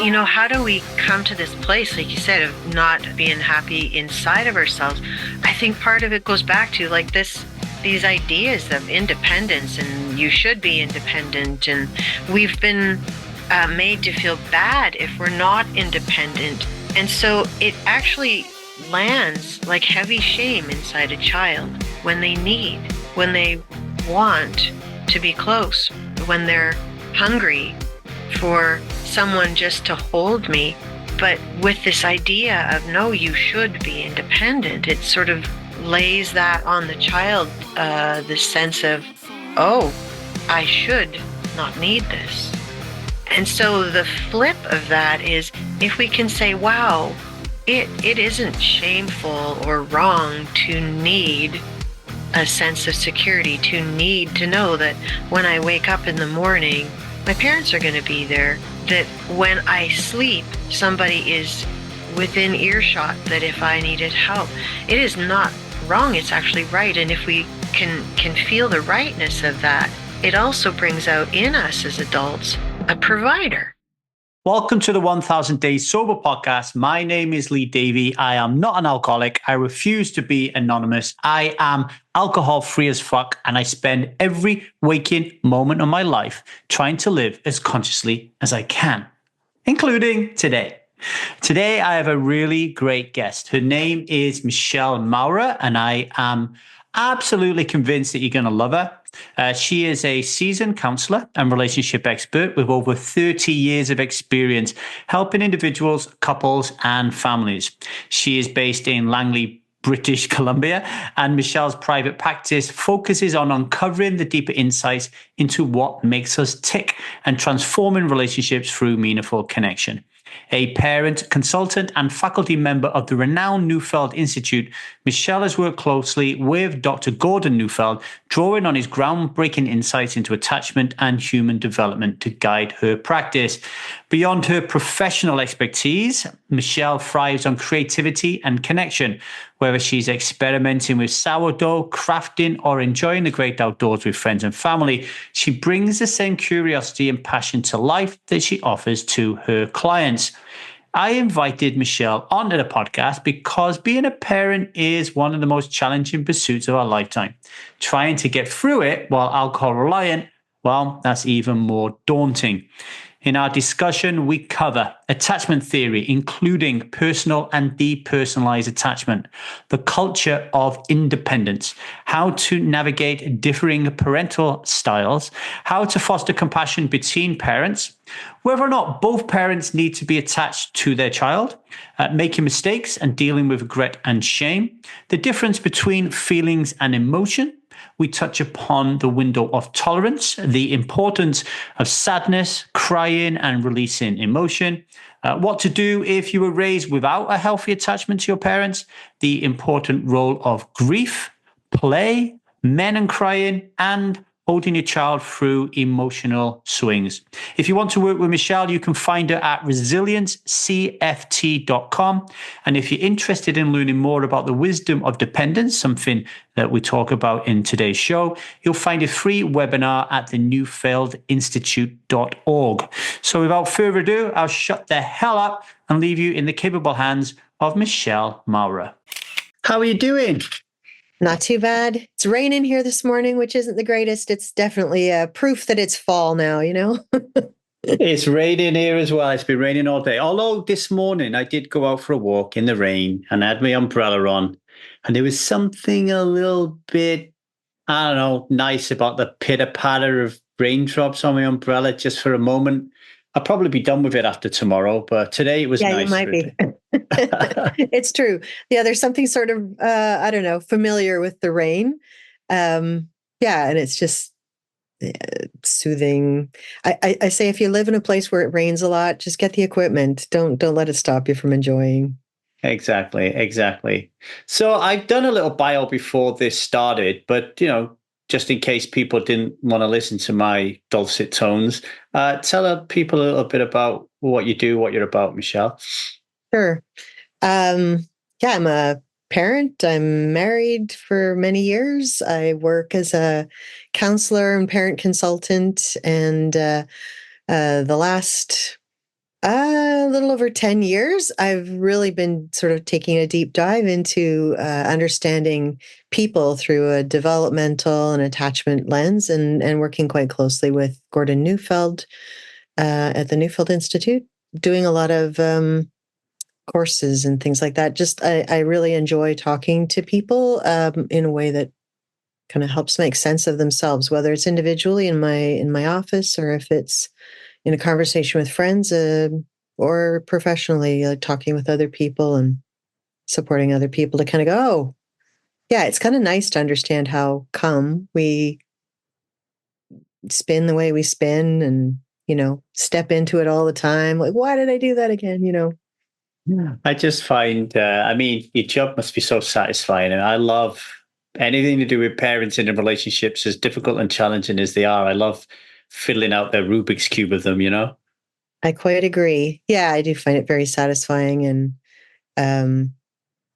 how do we come to this place, like you said, of not being happy inside of ourselves? I think part of it goes back to like these ideas of independence, and you should be independent. And we've been made to feel bad if we're not independent. And so it actually lands like heavy shame inside a child when they want to be close, when they're hungry for someone just to hold me. But with this idea of, no, you should be independent, it sort of lays that on the child, the sense of, oh, I should not need this. And so the flip of that is, if we can say, wow, it isn't shameful or wrong to need a sense of security, to need to know that when I wake up in the morning, my parents are going to be there, that when I sleep, somebody is within earshot, that if I needed help, it is not wrong, it's actually right. And if we can feel the rightness of that, it also brings out in us as adults a provider. Welcome to the 1000 Days Sober podcast. My name is Lee Davy. I am not an alcoholic. I refuse to be anonymous. I am alcohol free as fuck, and I spend every waking moment of my life trying to live as consciously as I can, including today. Today, I have a really great guest. Her name is Michele Maurer, and I am absolutely convinced that you're going to love her. She is a seasoned counsellor and relationship expert with over 30 years of experience helping individuals, couples, and families. She is based in Langley, British Columbia, and Michele's private practice focuses on uncovering the deeper insights into what makes us tick and transforming relationships through meaningful connection. A parent, consultant, and faculty member of the renowned Neufeld Institute, Michele has worked closely with Dr. Gordon Neufeld, drawing on his groundbreaking insights into attachment and human development to guide her practice. Beyond her professional expertise, Michele thrives on creativity and connection. Whether she's experimenting with sourdough, crafting, or enjoying the great outdoors with friends and family, she brings the same curiosity and passion to life that she offers to her clients. I invited Michele onto the podcast because being a parent is one of the most challenging pursuits of our lifetime. Trying to get through it while alcohol reliant, well, that's even more daunting. In our discussion, we cover attachment theory, including personal and depersonalized attachment, the culture of independence, how to navigate differing parental styles, how to foster compassion between parents, whether or not both parents need to be attached to their child, making mistakes and dealing with regret and shame, the difference between feelings and emotion. We touch upon the window of tolerance, the importance of sadness, crying, and releasing emotion, what to do if you were raised without a healthy attachment to your parents, the important role of grief, play, men and crying, and holding your child through emotional swings. If you want to work with Michele, you can find her at resilienccft.com. And if you're interested in learning more about the wisdom of dependence, something that we talk about in today's show, you'll find a free webinar at the Neufeld So without further ado, I'll shut the hell up and leave you in the capable hands of Michele Maurer. How are you doing? Not too bad. It's raining here this morning, which isn't the greatest. It's definitely proof that it's fall now, It's raining here as well. It's been raining all day. Although this morning I did go out for a walk in the rain and I had my umbrella on. And there was something a little bit, I don't know, nice about the pitter-patter of raindrops on my umbrella just for a moment. I'll probably be done with it after tomorrow, but today it was nice. Yeah, you might be. It's true. Yeah, there's something sort of, I don't know, familiar with the rain. And it's just soothing. I say if you live in a place where it rains a lot, just get the equipment. Don't let it stop you from enjoying. Exactly. So I've done a little bio before this started, but, just in case people didn't want to listen to my dulcet tones, tell people a little bit about what you do, what you're about, Michele. Sure. I'm a parent. I'm married for many years. I work as a counselor and parent consultant. And the last A little over 10 years. I've really been sort of taking a deep dive into understanding people through a developmental and attachment lens, and working quite closely with Gordon Neufeld at the Neufeld Institute, doing a lot of courses and things like that. Just I really enjoy talking to people in a way that kind of helps make sense of themselves, whether it's individually in my office, or if it's in a conversation with friends, or professionally, talking with other people and supporting other people to kind of go, oh, yeah, it's kind of nice to understand how come we spin the way we spin, and, step into it all the time. Like, why did I do that again? Yeah. I just find, your job must be so satisfying. And I love anything to do with parenting and relationships, as difficult and challenging as they are. I love filling out the Rubik's Cube of them. I quite agree. Yeah, I do find it very satisfying. And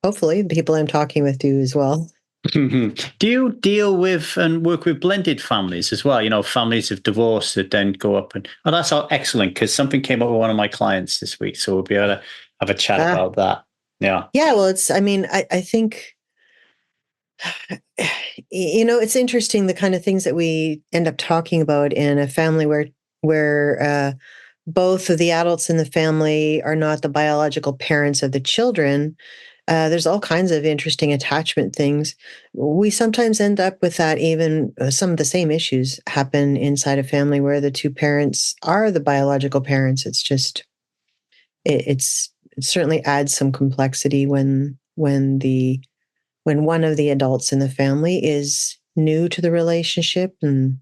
hopefully the people I'm talking with do as well. Do you deal with and work with blended families as well? Families of divorce that then go up and, oh, that's all excellent, because something came up with one of my clients this week. So we'll be able to have a chat about that. Yeah. Yeah, well, I think, it's interesting the kind of things that we end up talking about in a family where both of the adults in the family are not the biological parents of the children. There's all kinds of interesting attachment things. We sometimes end up with that. Even some of the same issues happen inside a family where the two parents are the biological parents. It's just it certainly adds some complexity when one of the adults in the family is new to the relationship, and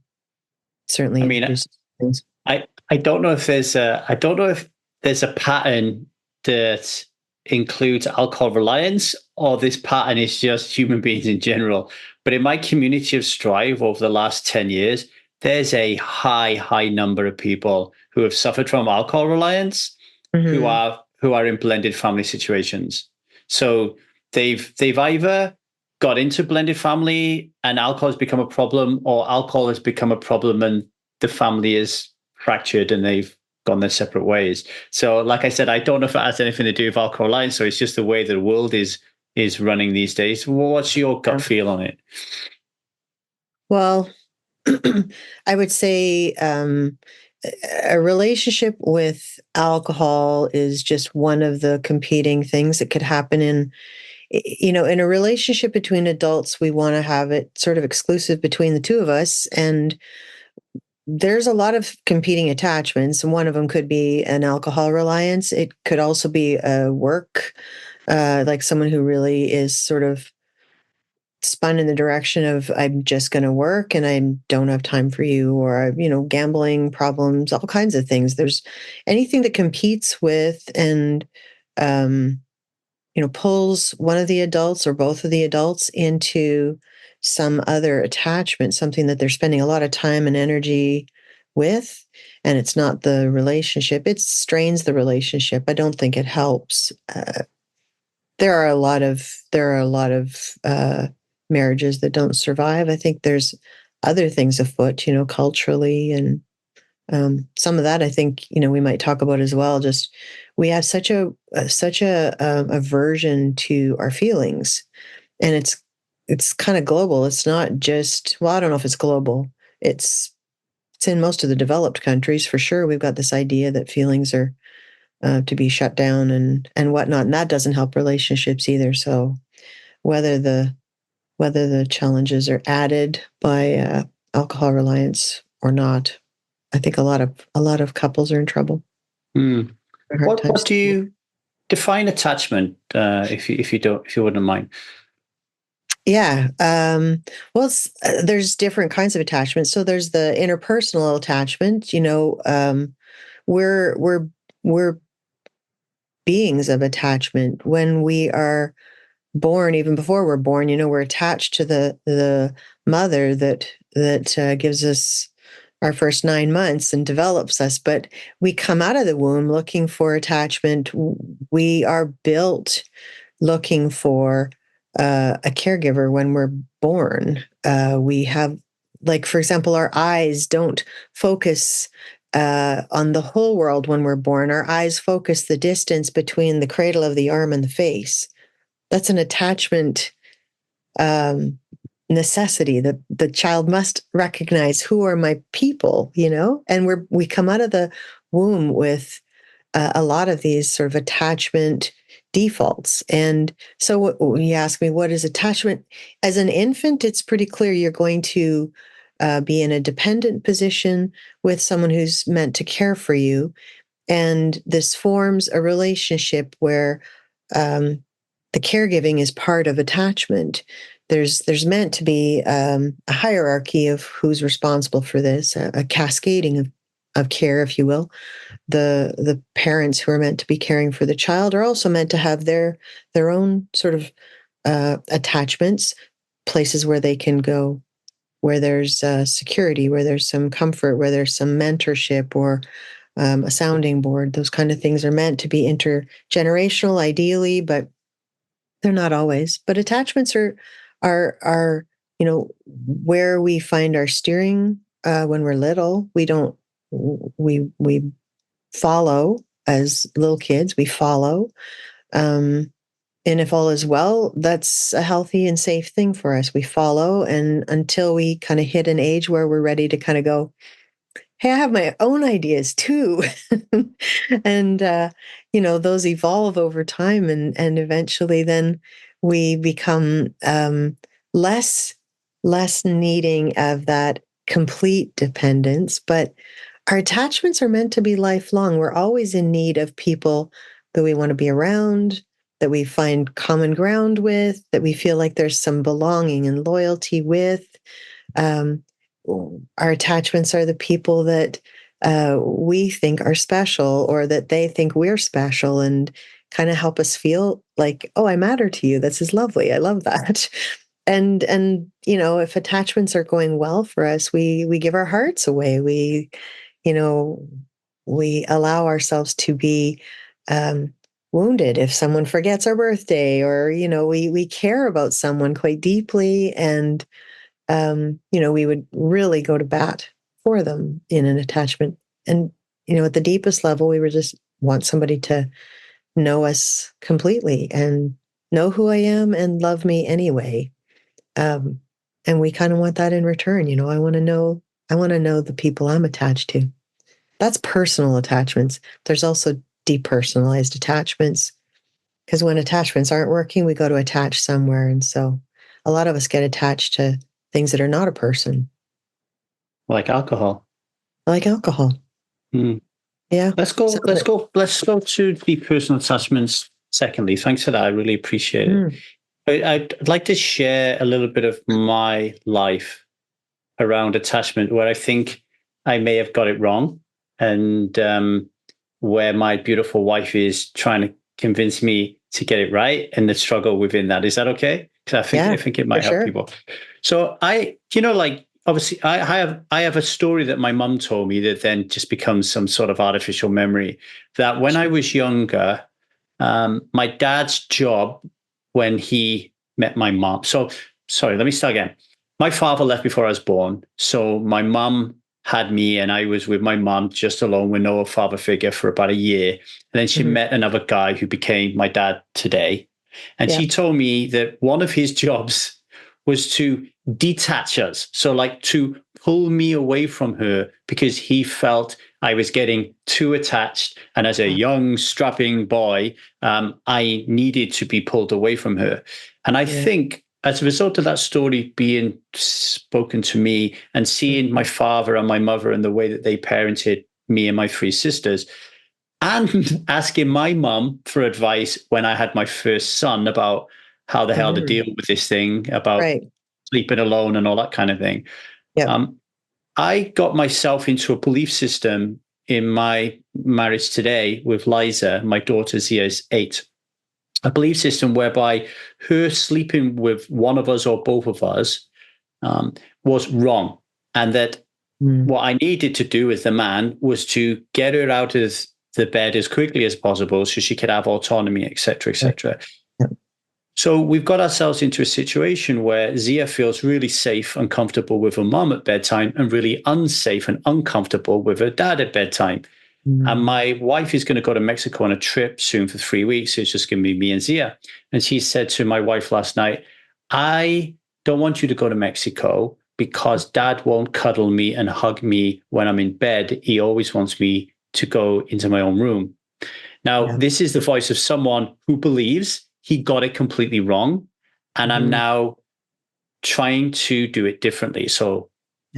certainly introduces things. I don't know if there's a pattern that includes alcohol reliance, or this pattern is just human beings in general. But in my community of Strive over the last 10 years, there's a high number of people who have suffered from alcohol reliance, who are in blended family situations. So they've either got into blended family and alcohol has become a problem, or alcohol has become a problem and the family is fractured and they've gone their separate ways. So, like I said, I don't know if it has anything to do with alcohol reliance, so it's just the way the world is running these days. What's your gut feel on it? Well, I would say a relationship with alcohol is just one of the competing things that could happen in a relationship between adults. We want to have it sort of exclusive between the two of us, and there's a lot of competing attachments, and one of them could be an alcohol reliance. It could also be a work, like someone who really is sort of spun in the direction of, I'm just going to work and I don't have time for you, or gambling problems, all kinds of things. There's anything that competes with and pulls one of the adults or both of the adults into some other attachment, something that they're spending a lot of time and energy with, and it's not the relationship. It strains the relationship. I don't think it helps. There are a lot of marriages that don't survive. I think there's other things afoot, culturally, and some of that I think we might talk about as well. Just we have such a aversion to our feelings, and it's kind of global. It's not just, well, I don't know if it's global. It's in most of the developed countries for sure. We've got this idea that feelings are to be shut down and whatnot, and that doesn't help relationships either. So whether the challenges are added by alcohol reliance or not, I think a lot of couples are in trouble. What do you define attachment? If you wouldn't mind. Yeah. Well, there's different kinds of attachments. So there's the interpersonal attachment. We're beings of attachment. When we are born, even before we're born, we're attached to the mother that gives us our first 9 months and develops us. But we come out of the womb looking for attachment. We are built looking for a caregiver when we're born. We have, like, for example, our eyes don't focus on the whole world when we're born. Our eyes focus the distance between the cradle of the arm and the face. That's an attachment necessity. The child must recognize, who are my people, and we come out of the womb with a lot of these sort of attachment defaults. And so you ask me, what is attachment? As an infant, it's pretty clear you're going to be in a dependent position with someone who's meant to care for you. And this forms a relationship where the caregiving is part of attachment. There's meant to be a hierarchy of who's responsible for this, a cascading of care, if you will. The parents who are meant to be caring for the child are also meant to have their own sort of attachments, places where they can go, where there's security, where there's some comfort, where there's some mentorship or a sounding board. Those kind of things are meant to be intergenerational, ideally, but they're not always. But attachments are where we find our steering when we're little. We follow as little kids. We follow. And if all is well, that's a healthy and safe thing for us. We follow, and until we kind of hit an age where we're ready to kind of go, hey, I have my own ideas too. And, those evolve over time, and eventually then we become less needing of that complete dependence. But our attachments are meant to be lifelong. We're always in need of people that we want to be around, that we find common ground with, that we feel like there's some belonging and loyalty with. Our attachments are the people that we think are special, or that they think we're special, and kind of help us feel like, oh, I matter to you. This is lovely. I love that. And if attachments are going well for us, we give our hearts away. We allow ourselves to be wounded if someone forgets our birthday, or we care about someone quite deeply, and we would really go to bat for them in an attachment. And at the deepest level, we would just want somebody to know us completely and know who I am and love me anyway. And we kind of want that in return. I want to know the people I'm attached to. That's personal attachments. There's also depersonalized attachments, because when attachments aren't working, we go to attach somewhere. And so a lot of us get attached to things that are not a person. Like alcohol. Yeah. Let's go to the personal attachments. Secondly, thanks for that. I really appreciate it. I'd like to share a little bit of my life around attachment, where I think I may have got it wrong, and where my beautiful wife is trying to convince me to get it right, and the struggle within that. Is that okay? Because I think it might help people. So obviously I have a story that my mum told me that then just becomes some sort of artificial memory, that when I was younger, my dad's job when he met my mom. So, sorry, let me start again. My father left before I was born. So my mum had me, and I was with my mum just alone with no father figure for about a year. And then she met another guy who became my dad today. And she told me that one of his jobs was to detach us. So like to pull me away from her, because he felt I was getting too attached. And as a young, strapping boy, I needed to be pulled away from her. And I think as a result of that story being spoken to me, and seeing my father and my mother and the way that they parented me and my three sisters, and asking my mum for advice when I had my first son about how the hell to deal with this thing, about sleeping alone and all that kind of thing. I got myself into a belief system in my marriage today with Liza, my daughter's years 8, a belief system whereby her sleeping with one of us or both of us was wrong. And that what I needed to do as the man was to get her out of the bed as quickly as possible so she could have autonomy, etc., etc. So we've got ourselves into a situation where Zia feels really safe and comfortable with her mom at bedtime and really unsafe and uncomfortable with her dad at bedtime. And my wife is going to go to Mexico on a trip soon for 3 weeks. It's just going to be me and Zia. And she said to my wife last night, I don't want you to go to Mexico because dad won't cuddle me and hug me when I'm in bed. He always wants me to go into my own room. Now, this is the voice of someone who believes he got it completely wrong. And I'm now trying to do it differently. So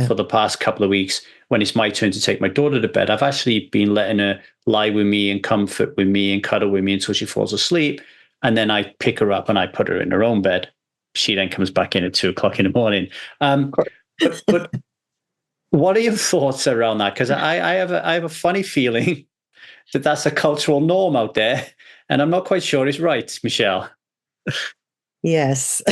for the past couple of weeks, when it's my turn to take my daughter to bed, I've actually been letting her lie with me and comfort with me and cuddle with me until she falls asleep. And then I pick her up and I put her in her own bed. She then comes back in at 2:00 in the morning. But what are your thoughts around that? Because I have a funny feeling that that's a cultural norm out there. And I'm not quite sure it's right, Michele. Yes.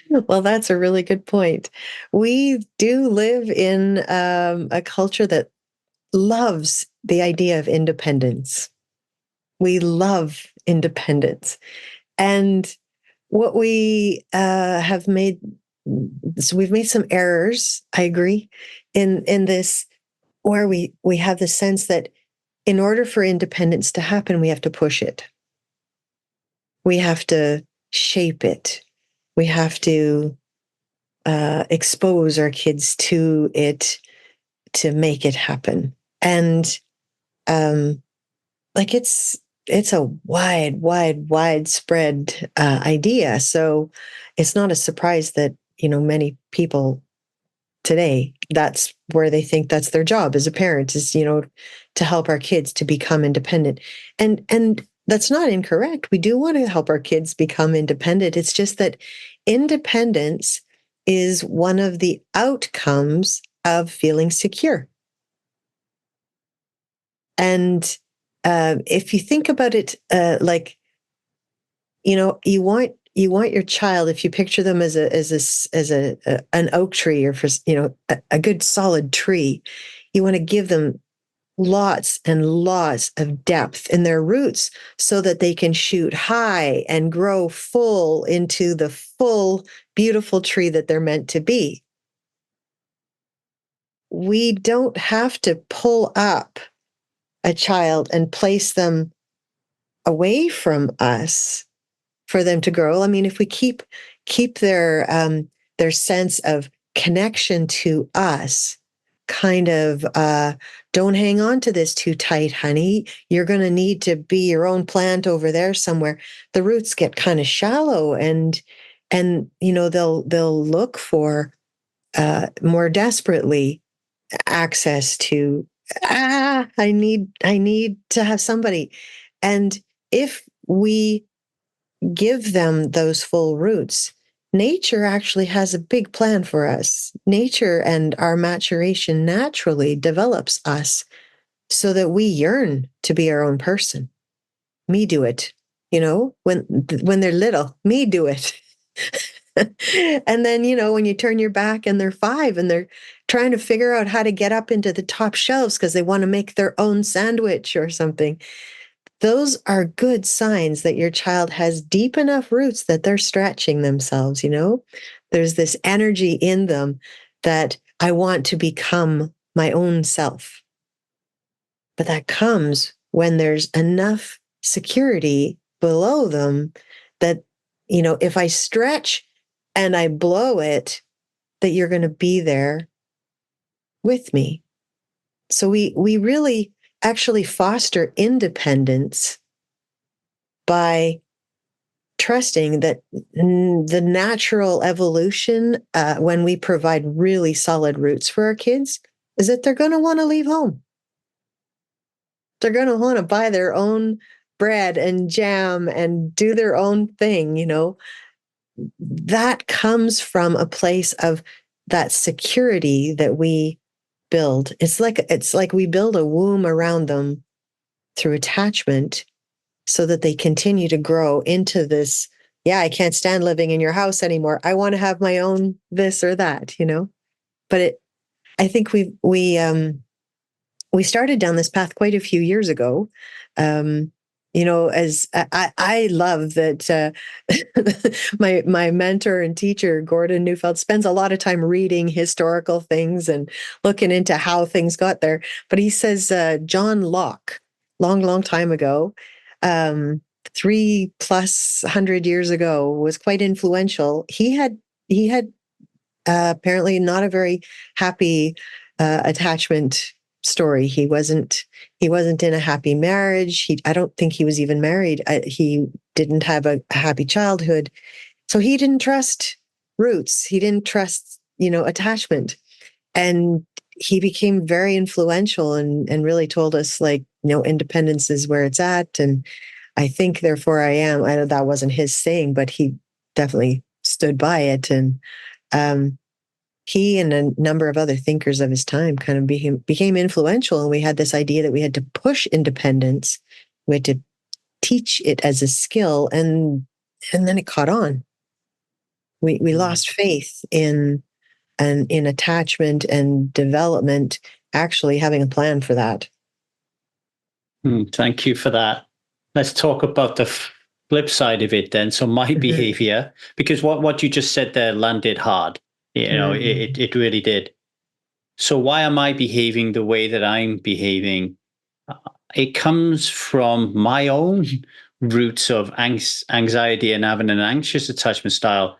Well, that's a really good point. We do live in a culture that loves the idea of independence. We love independence. And what we have made, so we've made some errors, I agree, in this, where we have the sense that in order for independence to happen, we have to push it. We have to shape it. We have to expose our kids to it to make it happen. And like it's a widespread idea. So it's not a surprise that, many people today, that's where they think that's their job as a parent, is, to help our kids to become independent. And that's not incorrect. We do want to help our kids become independent. It's just that independence is one of the outcomes of feeling secure. And if you think about it, you want your child, if you picture them as an oak tree, or a good solid tree, you want to give them lots and lots of depth in their roots so that they can shoot high and grow full into the full, beautiful tree that they're meant to be. We don't have to pull up a child and place them away from us for them to grow. I mean, if we keep their sense of connection to us, kind of, don't hang on to this too tight, honey. You're going to need to be your own plant over there somewhere. The roots get kind of shallow, and they'll look for more desperately access to. I need to have somebody, and if we give them those full roots, nature actually has a big plan for us. Nature and our maturation naturally develops us so that we yearn to be our own person. Me do it, when they're little, me do it. And then, when you turn your back and they're 5 and they're trying to figure out how to get up into the top shelves because they want to make their own sandwich or something. Those are good signs that your child has deep enough roots that they're stretching themselves, There's this energy in them that I want to become my own self. But that comes when there's enough security below them that, if I stretch and I blow it, that you're going to be there with me. So we really actually foster independence by trusting that the natural evolution, when we provide really solid roots for our kids, is that they're going to want to leave home. They're going to want to buy their own bread and jam and do their own thing, That comes from a place of that security that we build. It's like we build a womb around them through attachment so that they continue to grow into this. Yeah, I can't stand living in your house anymore. I want to have my own this or that, But I think we started down this path quite a few years ago, as I love that my mentor and teacher, Gordon Neufeld, spends a lot of time reading historical things and looking into how things got there. But he says John Locke, long time ago, 3+ hundred years ago, was quite influential. He had apparently not a very happy attachment story. He wasn't in a happy marriage. I don't think he was even married. He didn't have a happy childhood. So he didn't trust roots. He didn't trust, attachment. And he became very influential and really told us, like, independence is where it's at. And I think therefore I am. I know that wasn't his saying, but he definitely stood by it. And he and a number of other thinkers of his time kind of became influential. And we had this idea that we had to push independence. We had to teach it as a skill. And then it caught on. We lost faith in attachment and development, actually having a plan for that. Thank you for that. Let's talk about the flip side of it then. So my behavior, because what you just said there landed hard. It really did. So why am I behaving the way that I'm behaving? It comes from my own roots of anxiety and having an anxious attachment style,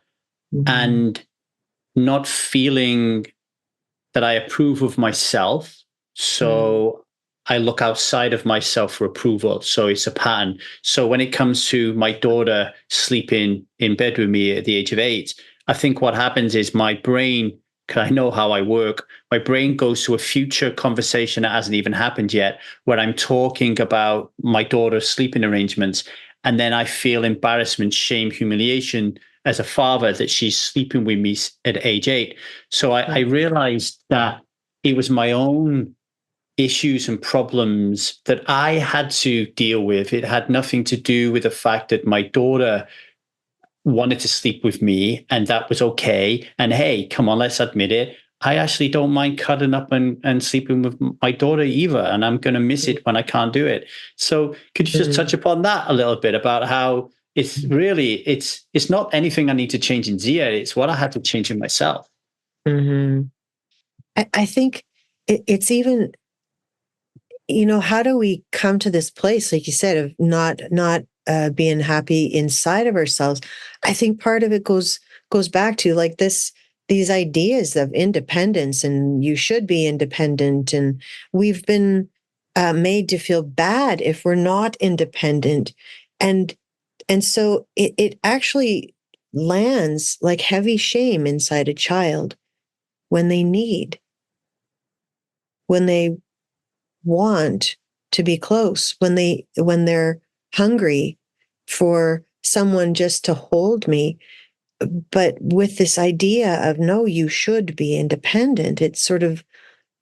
and not feeling that I approve of myself. So I look outside of myself for approval. So it's a pattern. So when it comes to my daughter sleeping in bed with me at the age of 8, I think what happens is my brain, because I know how I work, my brain goes to a future conversation that hasn't even happened yet, where I'm talking about my daughter's sleeping arrangements. And then I feel embarrassment, shame, humiliation as a father that she's sleeping with me at age 8. So I realized that it was my own issues and problems that I had to deal with. It had nothing to do with the fact that my daughter wanted to sleep with me and that was okay. And hey, come on, let's admit it. I actually don't mind cuddling up and sleeping with my daughter either. And I'm going to miss it when I can't do it. So could you just touch upon that a little bit about how it's really, it's not anything I need to change in Zia. It's what I had to change in myself. I think it's even, how do we come to this place, like you said, of not being happy inside of ourselves? I think part of it goes back to like these ideas of independence, and you should be independent, and we've been made to feel bad if we're not independent, and so it actually lands like heavy shame inside a child when they want to be close, when they're hungry for someone just to hold me. But with this idea of, no, you should be independent, it sort of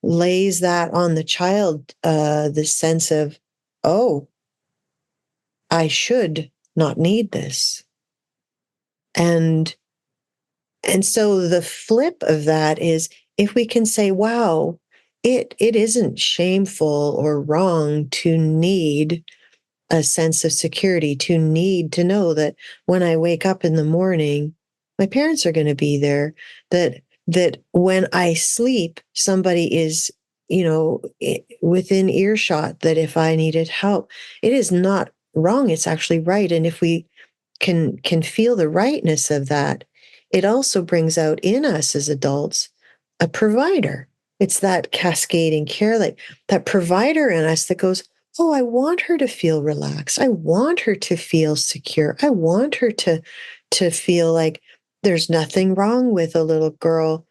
lays that on the child, this sense of, oh, I should not need this. And so the flip of that is, if we can say, wow, it isn't shameful or wrong to need a sense of security, to need to know that when I wake up in the morning, my parents are going to be there, that when I sleep, somebody is, within earshot, that if I needed help, it is not wrong. It's actually right. And if we can feel the rightness of that, it also brings out in us as adults a provider. It's that cascading care, like that provider in us that goes, oh, I want her to feel relaxed. I want her to feel secure. I want her to feel like there's nothing wrong with a little girl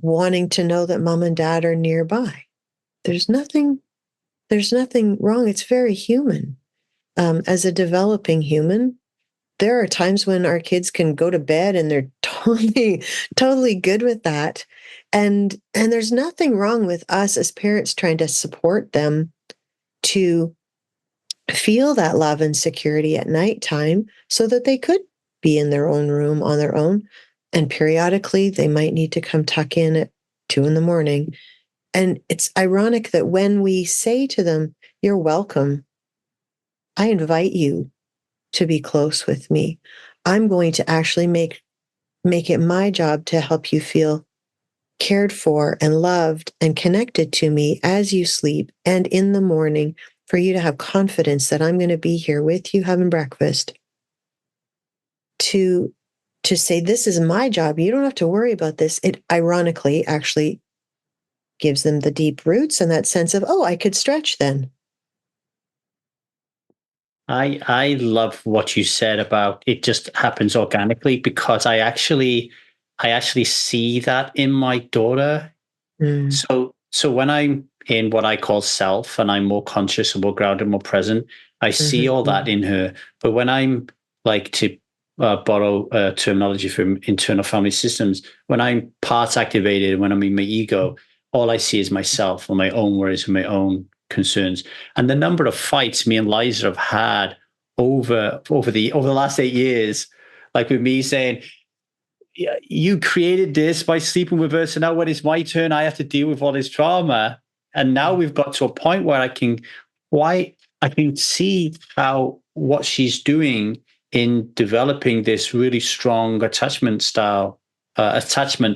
wanting to know that mom and dad are nearby. There's nothing wrong. It's very human. As a developing human, there are times when our kids can go to bed and they're totally good with that. And there's nothing wrong with us as parents trying to support them to feel that love and security at nighttime so that they could be in their own room on their own. And periodically they might need to come tuck in at 2 a.m. And it's ironic that when we say to them, you're welcome, I invite you to be close with me. I'm going to actually make it my job to help you feel cared for and loved and connected to me as you sleep and in the morning, for you to have confidence that I'm going to be here with you having breakfast, to say, this is my job. You don't have to worry about this. It ironically actually gives them the deep roots and that sense of, oh, I could stretch then. I love what you said about it just happens organically, because I actually see that in my daughter. Mm. So when I'm in what I call self and I'm more conscious and more grounded, more present, I see all that in her. But when I'm, like, to borrow terminology from internal family systems, when I'm parts activated, when I'm in my ego, all I see is myself or my own worries and my own concerns. And the number of fights me and Liza have had over the last 8 years, like with me saying, yeah, you created this by sleeping with her. So now when it's my turn, I have to deal with all this trauma. And now we've got to a point where I can see how what she's doing in developing this really strong attachment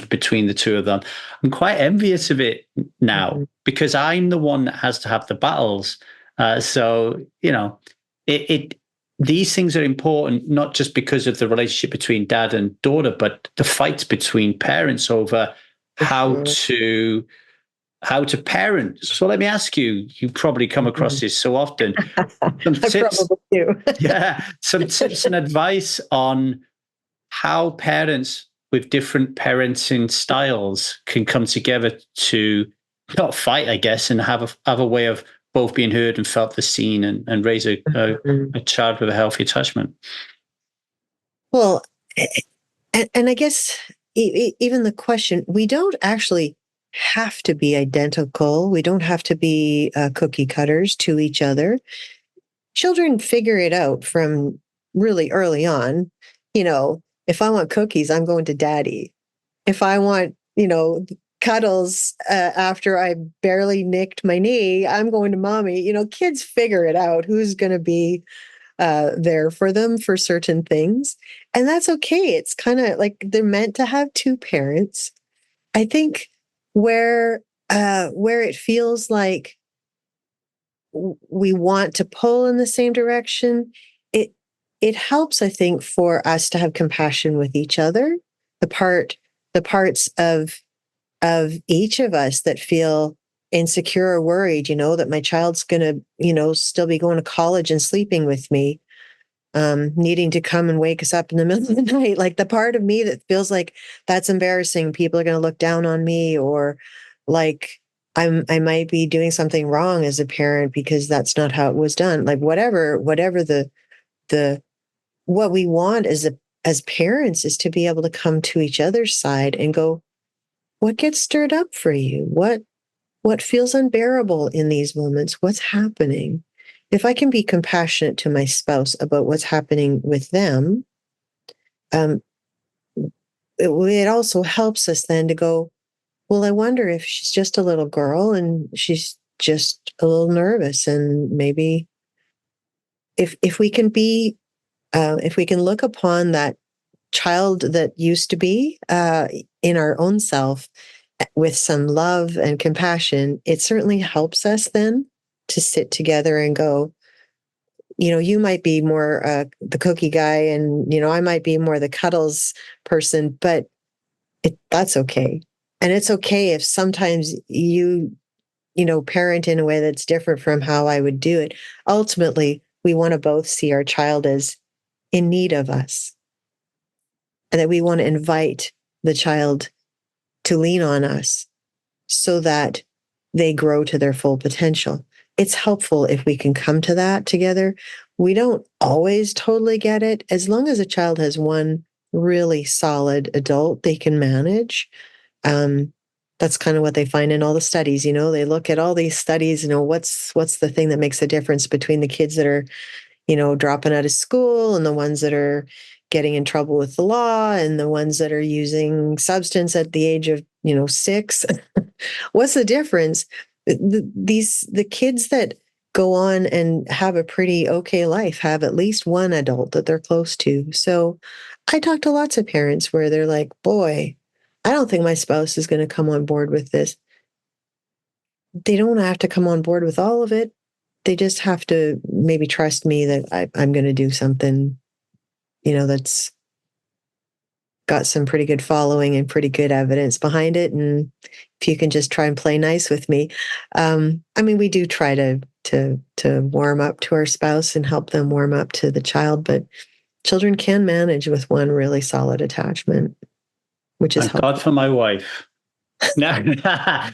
between the two of them. I'm quite envious of it now, because I'm the one that has to have the battles. So, these things are important, not just because of the relationship between dad and daughter, but the fights between parents over how to parent. So let me ask you, you probably come across this so often. Some tips, I probably do. yeah, some tips and advice on how parents with different parenting styles can come together to not fight, I guess, and have a way of both being heard and felt the seen, and raise a child with a healthy attachment. Well, and I guess even the question, we don't actually have to be identical. We don't have to be cookie cutters to each other. Children figure it out from really early on. If I want cookies, I'm going to daddy. If I want, cuddles after I barely nicked my knee, I'm going to mommy. Kids figure it out who's going to be there for them for certain things. And that's okay. It's kind of like they're meant to have two parents. I think where it feels like we want to pull in the same direction, it helps, I think, for us to have compassion with each other. The parts of each of us that feel insecure or worried, that my child's going to, still be going to college and sleeping with me, needing to come and wake us up in the middle of the night. Like the part of me that feels like that's embarrassing. People are going to look down on me, or like I might be doing something wrong as a parent because that's not how it was done. Like whatever the what we want as parents is to be able to come to each other's side and go, what gets stirred up for you? What feels unbearable in these moments? What's happening? If I can be compassionate to my spouse about what's happening with them, it also helps us then to go, well, I wonder if she's just a little girl and she's just a little nervous, and maybe if we can be if we can look upon that child that used to be in our own self with some love and compassion, it certainly helps us then to sit together and go, you might be more the cookie guy, and I might be more the cuddles person, but that's okay. And it's okay if sometimes you parent in a way that's different from how I would do it. Ultimately, we want to both see our child as in need of us, and that we want to invite the child to lean on us so that they grow to their full potential. It's helpful if we can come to that together. We don't always totally get it. As long as a child has one really solid adult they can manage, that's kind of what they find in all the studies. They look at all these studies, what's the thing that makes a difference between the kids that are, dropping out of school and the ones that are getting in trouble with the law and the ones that are using substance at the age of, 6. What's the difference? The kids that go on and have a pretty okay life, have at least one adult that they're close to. So I talk to lots of parents where they're like, boy, I don't think my spouse is going to come on board with this. They don't have to come on board with all of it. They just have to maybe trust me that I'm going to do something, that's got some pretty good following and pretty good evidence behind it. And if you can just try and play nice with me. We do try to warm up to our spouse and help them warm up to the child, but children can manage with one really solid attachment, which is Thank helpful. God for my wife. No,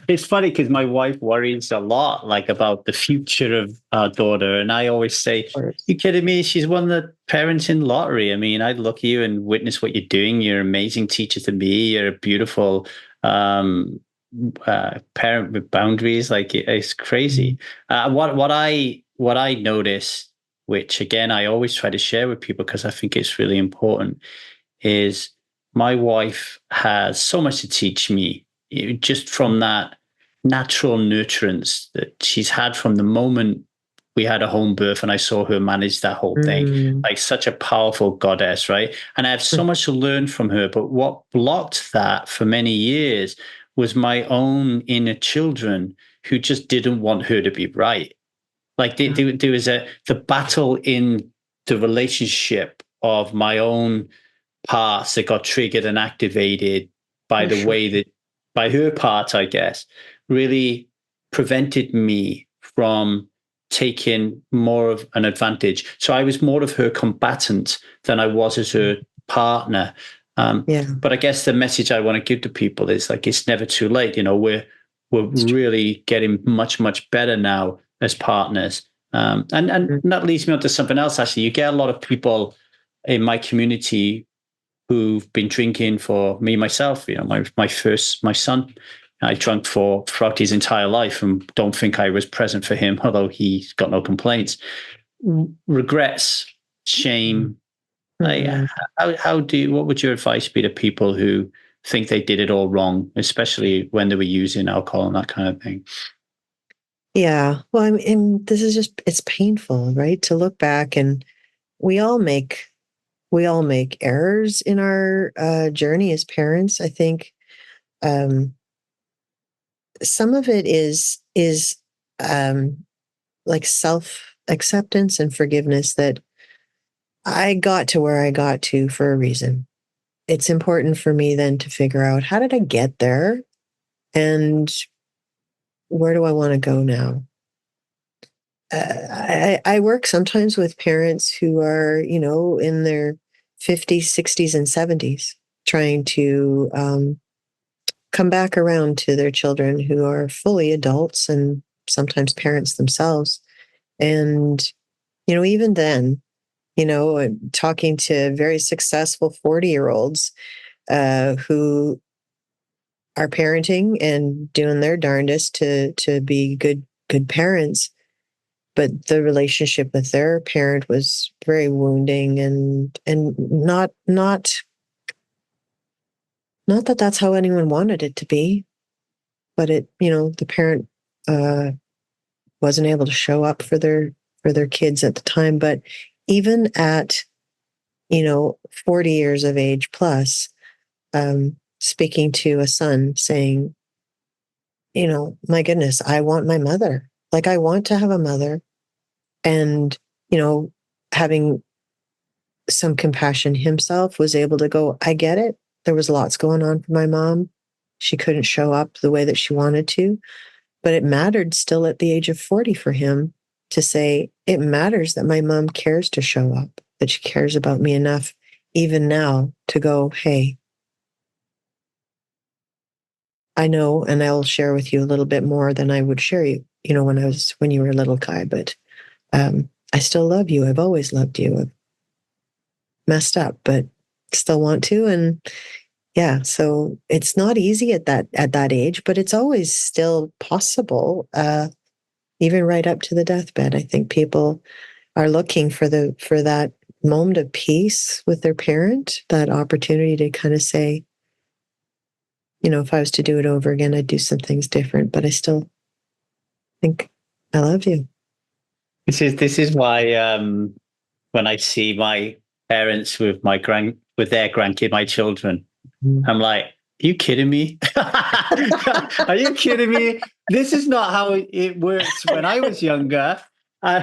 it's funny because my wife worries a lot, like about the future of our daughter, and I always say, "You kidding me? She's won the parenting lottery." I mean, I'd look at you and witness what you're doing. You're an amazing teacher to me. You're a beautiful parent with boundaries. Like it's crazy. What I notice, which again I always try to share with people because I think it's really important, is my wife has so much to teach me just from that natural nurturance that she's had from the moment we had a home birth and I saw her manage that whole thing, like such a powerful goddess, right? And I have so much to learn from her. But what blocked that for many years was my own inner children who just didn't want her to be right. Like there was the battle in the relationship of my own parts that got triggered and activated by the way that, by her part, I guess, really prevented me from taking more of an advantage. So I was more of her combatant than I was as her partner. But I guess the message I want to give to people is like, it's never too late. We're really getting much, much better now as partners. And that leads me on to something else, actually. You get a lot of people in my community who've been drinking for me, myself, my son, I drank throughout his entire life and don't think I was present for him, although he's got no complaints. Regrets, shame. What would your advice be to people who think they did it all wrong, especially when they were using alcohol and that kind of thing? Yeah. Well, this is it's painful, right? To look back, and we all make errors in our journey as parents. I think some of it is like self acceptance and forgiveness, that I got to where I got to for a reason. It's important for me then to figure out, how did I get there, and where do I want to go now? I work sometimes with parents who are, in their 50s, 60s, and 70s, trying to come back around to their children who are fully adults and sometimes parents themselves. And, even then, talking to very successful 40-year-olds who are parenting and doing their darndest to be good parents, but the relationship with their parent was very wounding, and not that that's how anyone wanted it to be, but the parent wasn't able to show up for their kids at the time. But even at 40 years of age plus, speaking to a son saying, my goodness, I want my mother. Like, I want to have a mother. And, having some compassion himself, was able to go, I get it. There was lots going on for my mom. She couldn't show up the way that she wanted to, but it mattered still at the age of 40 for him to say, it matters that my mom cares to show up, that she cares about me enough, even now, to go, hey, I know, and I'll share with you a little bit more than I would share you, when you were a little guy, but I still love you. I've always loved you. I've messed up, but still want to. And yeah, so it's not easy at that age, but it's always still possible, even right up to the deathbed. I think people are looking for that moment of peace with their parent, that opportunity to kind of say, if I was to do it over again, I'd do some things different, but I still think I love you. This is why when I see my parents with with their grandkid, my children, I'm like, are you kidding me? Are you kidding me? This is not how it worked when I was younger.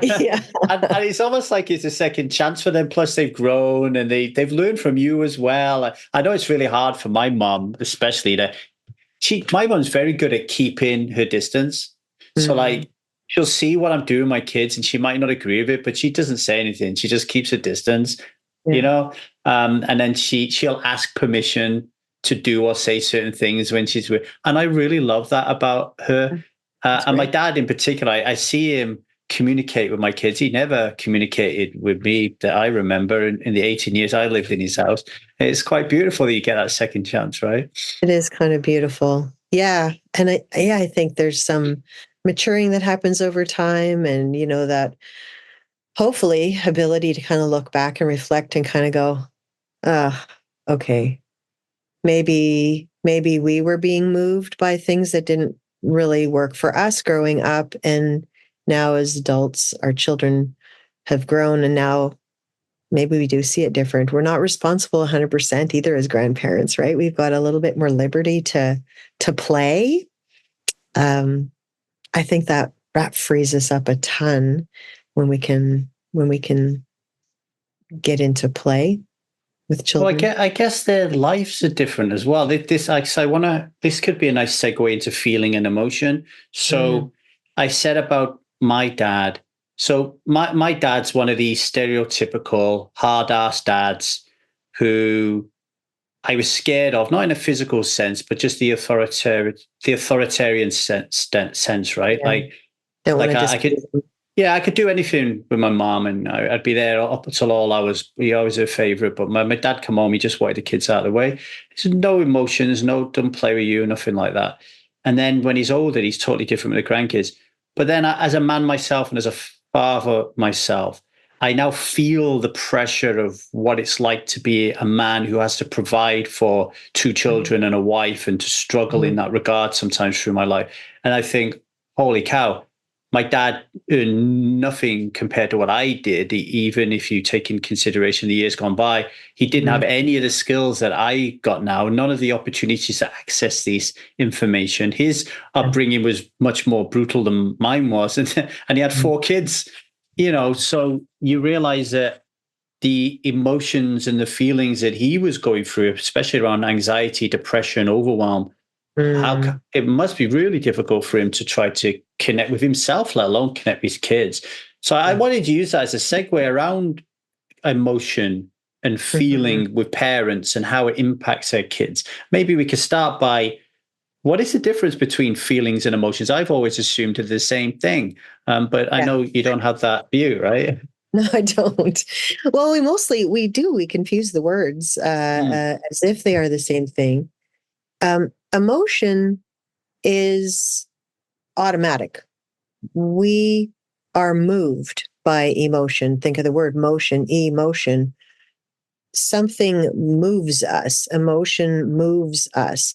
Yeah. And it's almost like it's a second chance for them. Plus, they've grown and they've learned from you as well. I know it's really hard for my mom, especially my mom's very good at keeping her distance. So Mm. like she'll see what I'm doing with my kids and she might not agree with it, but she doesn't say anything. She just keeps her distance, you Yeah. know? And then she'll ask permission to do or say certain things when she's with, and I really love that about her. That's And my great. dad in particular, I see him communicate with my kids. He never communicated with me that I remember in the 18 years I lived in his house. It's quite beautiful that you get that second chance, right? It is kind of beautiful. Yeah. And I think there's some maturing that happens over time, and, that hopefully ability to kind of look back and reflect and kind of go, okay, maybe we were being moved by things that didn't really work for us growing up. And now as adults, our children have grown, and now maybe we do see it different. We're not responsible 100% either as grandparents, right? We've got a little bit more liberty to play. I think that frees us up a ton when we can get into play with Well, children. I guess their lives are different as well. This could be a nice segue into feeling and emotion. Mm. So I said about my dad. So my dad's one of these stereotypical hard ass dads who I was scared of, not in a physical sense, but just the authoritarian sense, right? Yeah. Don't want Like to I could, displease them. yeah, I could do anything with my mom, and I'd be there up until all hours. He always her favorite. But my dad come home, he just wanted the kids out of the way. There's no emotions, no don't play with you, nothing like that. And then when he's older, he's totally different with the grandkids. But then, as a man myself and as a father myself, I now feel the pressure of what it's like to be a man who has to provide for two Mhm. children and a wife, and to struggle in Mhm. that regard sometimes through my life. And I think, holy cow, my dad earned nothing compared to what I did, even if you take in consideration the years gone by. He didn't have Mhm. any of the skills that I got now, none of the opportunities to access this information. His Yeah. upbringing was much more brutal than mine was. And he had Mhm. four kids, so you realize that the emotions and the feelings that he was going through, especially around anxiety, depression, overwhelm, Mm. it must be really difficult for him to try to connect with himself, let alone connect with his kids. So I Yeah. wanted to use that as a segue around emotion and Mhm. feeling with parents and how it impacts their kids. Maybe we could start by, what is the difference between feelings and emotions? I've always assumed they're the same thing, but I Yeah. know you don't have that view, right? No, I don't. Well, we confuse the words Mm, as if they are the same thing. Emotion is automatic. We are moved by emotion. Think of the word motion, emotion. Something moves us. Emotion moves us.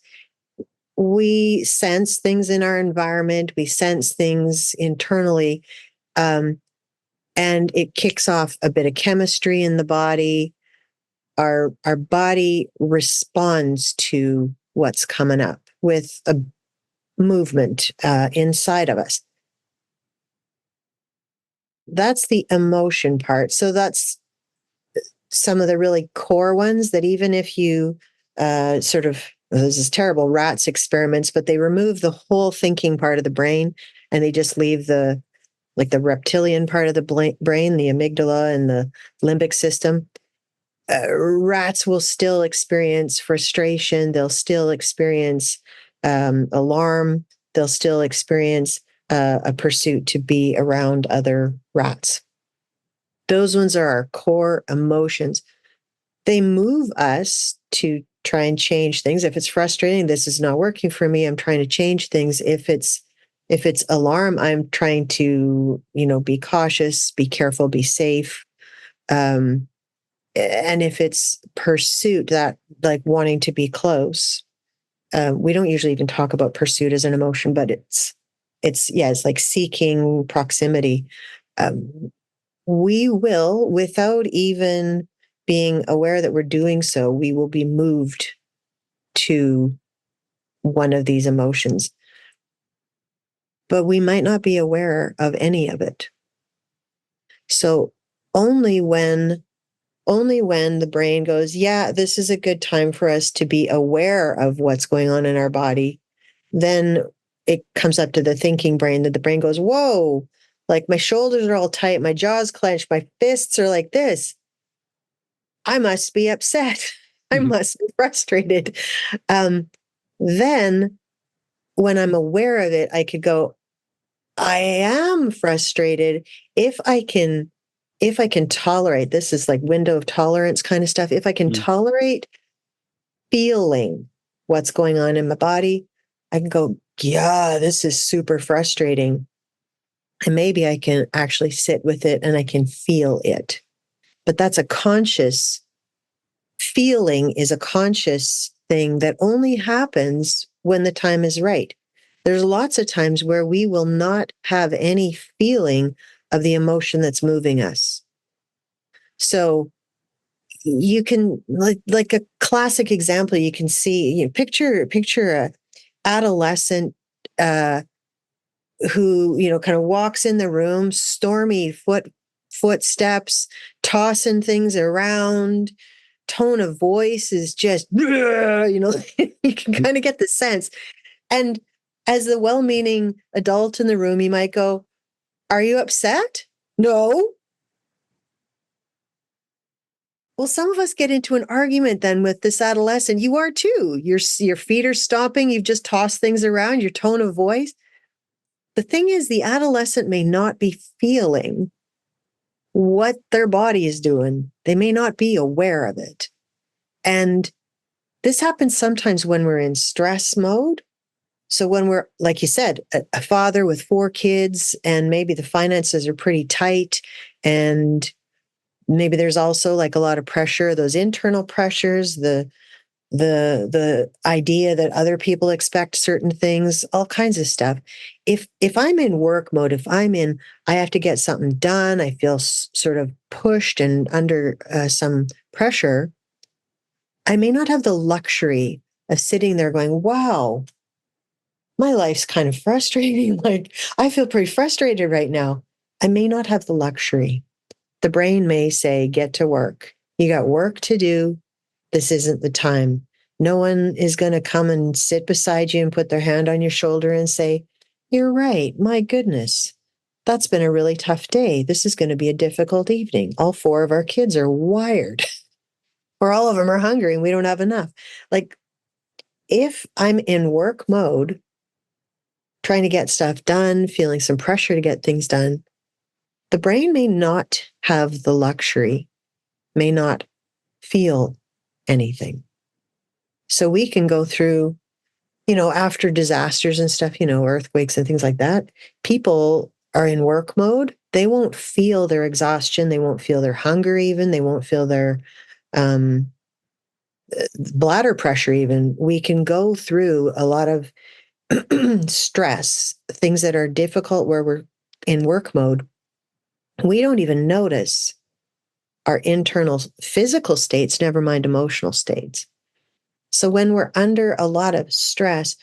We sense things in our environment. We sense things internally. Um, and it kicks off a bit of chemistry in the body. Our body responds to what's coming up with a movement inside of us. That's the emotion part. So that's some of the really core ones that even if you sort of, this is terrible, rats experiments, but they remove the whole thinking part of the brain and they just leave the reptilian part of the brain, the amygdala and the limbic system. Rats will still experience frustration. They'll still experience alarm. They'll still experience a pursuit to be around other rats. Those ones are our core emotions. They move us to try and change things. If it's frustrating, this is not working for me. I'm trying to change things. If it's alarm, I'm trying to, be cautious, be careful, be safe. Um, and if it's pursuit, that like wanting to be close, we don't usually even talk about pursuit as an emotion, but it's like seeking proximity. we will, without even being aware that we're doing so, we will be moved to one of these emotions. But we might not be aware of any of it. So only when the brain goes, yeah, this is a good time for us to be aware of what's going on in our body, then it comes up to the thinking brain, that the brain goes, whoa, like my shoulders are all tight, my jaw's clenched, my fists are like this. I must be upset. I must be frustrated. Then when I'm aware of it, I could go, I am frustrated. If I can tolerate, this is like window of tolerance kind of stuff. If I can tolerate feeling what's going on in my body, I can go, yeah, this is super frustrating. And maybe I can actually sit with it and I can feel it. But that's a conscious feeling, is a conscious thing that only happens when the time is right. There's lots of times where we will not have any feeling of the emotion that's moving us. So you can, like a classic example, you can see, picture a adolescent who, kind of walks in the room, stormy footsteps, tossing things around, tone of voice is just, you can kind of get the sense. And as the well-meaning adult in the room, you might go, are you upset? No. Well, some of us get into an argument then with this adolescent. You are too. Your feet are stomping. You've just tossed things around, your tone of voice. The thing is, the adolescent may not be feeling what their body is doing. They may not be aware of it. And this happens sometimes when we're in stress mode. So when we're, like you said, a father with 4 kids, and maybe the finances are pretty tight, and maybe there's also like a lot of pressure, those internal pressures, the idea that other people expect certain things, all kinds of stuff. If I'm in work mode, I have to get something done, I feel sort of pushed and under some pressure, I may not have the luxury of sitting there going, wow, my life's kind of frustrating. Like, I feel pretty frustrated right now. I may not have the luxury. The brain may say, get to work. You got work to do. This isn't the time. No one is going to come and sit beside you and put their hand on your shoulder and say, you're right. My goodness, that's been a really tough day. This is going to be a difficult evening. All 4 of our kids are wired, or all of them are hungry and we don't have enough. Like, if I'm in work mode, trying to get stuff done, feeling some pressure to get things done, the brain may not have the luxury, may not feel anything. So we can go through, after disasters and stuff, earthquakes and things like that, people are in work mode. They won't feel their exhaustion. They won't feel their hunger even. They won't feel their bladder pressure even. We can go through a lot of stress, things that are difficult where we're in work mode. We don't even notice our internal physical states, never mind emotional states. So when we're under a lot of stress,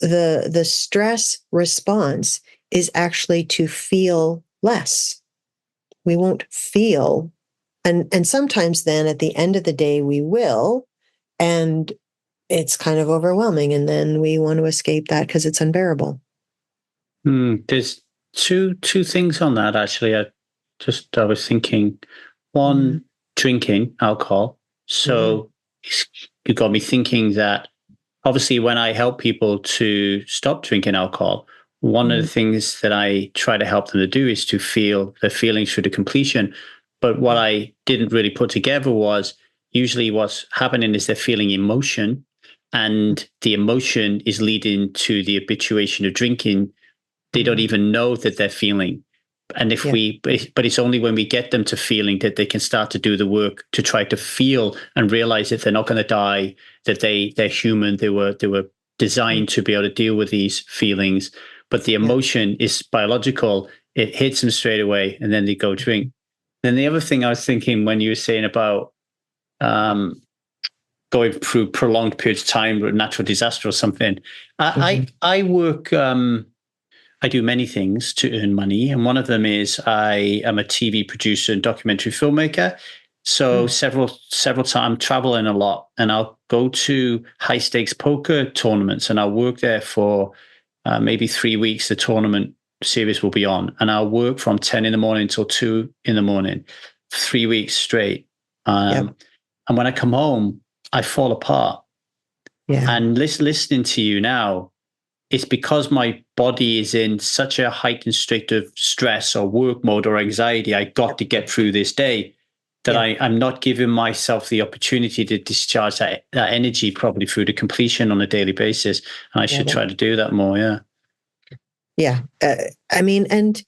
the stress response is actually to feel less. We won't feel, and sometimes then at the end of the day we will, and it's kind of overwhelming, and then we want to escape that because it's unbearable. There's two things on that actually. I was thinking, one, drinking alcohol. So you got me thinking that obviously when I help people to stop drinking alcohol, one of the things that I try to help them to do is to feel their feelings through the completion. But what I didn't really put together was usually what's happening is they're feeling emotion, and the emotion is leading to the habituation of drinking. They don't even know that they're feeling. And but it's only when we get them to feeling that they can start to do the work to try to feel and realize that they're not going to die, that they're human. They were designed to be able to deal with these feelings. But the emotion is biological. it hits them straight away, and then they go drink. Then the other thing I was thinking when you were saying about going through prolonged periods of time or a natural disaster or something, I work. I do many things to earn money, and one of them is I am a TV producer and documentary filmmaker. So several times I'm traveling a lot, and I'll go to high stakes poker tournaments, and I'll work there for maybe 3 weeks. The tournament series will be on, and I'll work from 10 in the morning till 2 in the morning, 3 weeks straight. And when I come home, I fall apart. Yeah. And listening to you now, it's because my body is in such a heightened state of stress or work mode or anxiety. I got to get through this day that I'm not giving myself the opportunity to discharge that energy probably through the completion on a daily basis. And I should try to do that more. Yeah. Yeah. I mean, and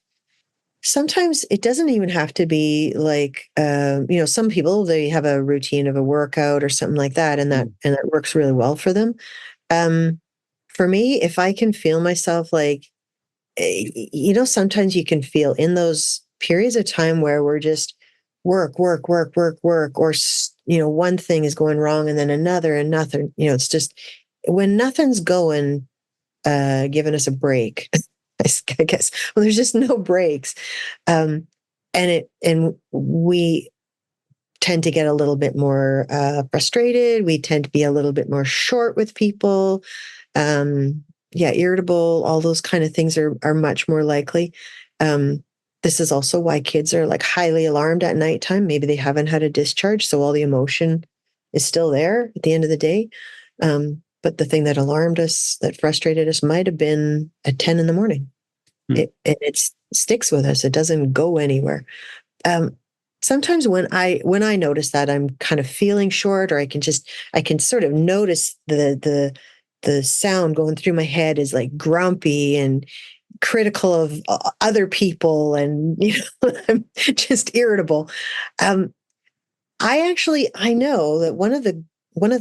sometimes it doesn't even have to be like, some people, they have a routine of a workout or something like that, and that works really well for them. For me, if I can feel myself like, sometimes you can feel in those periods of time where we're just work, or, one thing is going wrong and then another and nothing, it's just when nothing's going, giving us a break, I guess, well, there's just no breaks. And we tend to get a little bit more frustrated. We tend to be a little bit more short with people. Irritable, all those kind of things are much more likely. This is also why kids are like highly alarmed at nighttime. Maybe they haven't had a discharge, so all the emotion is still there at the end of the day. But the thing that alarmed us, that frustrated us, might have been at 10 in the morning. It sticks with us. It doesn't go anywhere. Sometimes when I notice that I'm kind of feeling short, or I can sort of notice the sound going through my head is like grumpy and critical of other people, and I'm just irritable. I know that one of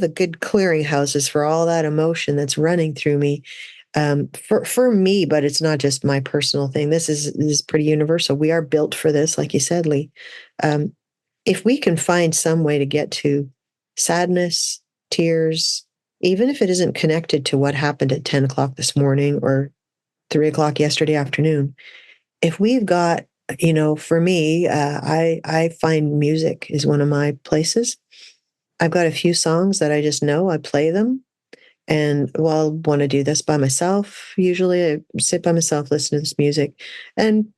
the good clearinghouses for all that emotion that's running through me, for me, but it's not just my personal thing. This is pretty universal. We are built for this, like you said, Lee. If we can find some way to get to sadness, tears, even if it isn't connected to what happened at 10 o'clock this morning or 3 o'clock yesterday afternoon, if we've got, for me, I find music is one of my places. I've got a few songs that I just know. I play them. And I want to do this by myself. Usually I sit by myself, listen to this music, and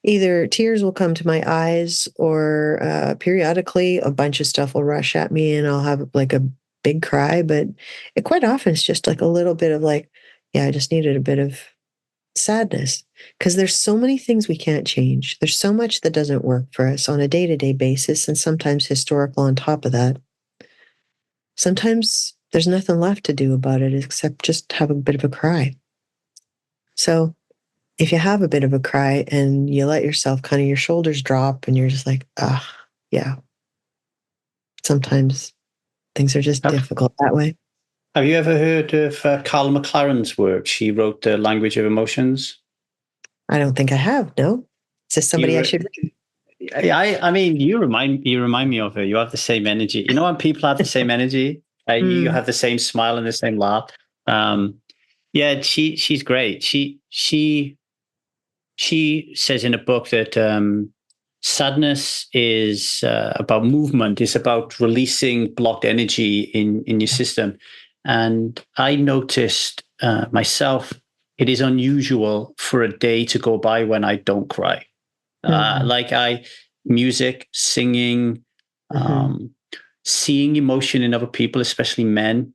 either tears will come to my eyes, or periodically a bunch of stuff will rush at me and I'll have like a big cry. But quite often it's just like a little bit of like, I just needed a bit of sadness, because there's so many things we can't change. There's so much that doesn't work for us on a day-to-day basis, and sometimes historical on top of that. Sometimes there's nothing left to do about it except just have a bit of a cry. So if you have a bit of a cry and you let yourself kind of your shoulders drop and you're just like, sometimes things are just difficult that way. Have you ever heard of Carl McLaren's work? She wrote The Language of Emotions. I don't think I have. No. Is this somebody I should read? I mean, you remind me of her. You have the same energy. You know, when people have the same energy, you have the same smile and the same laugh. She's great. She says in a book that sadness is about movement. It's about releasing blocked energy in your system. And I noticed myself, it is unusual for a day to go by when I don't cry. Music, singing, seeing emotion in other people, especially men.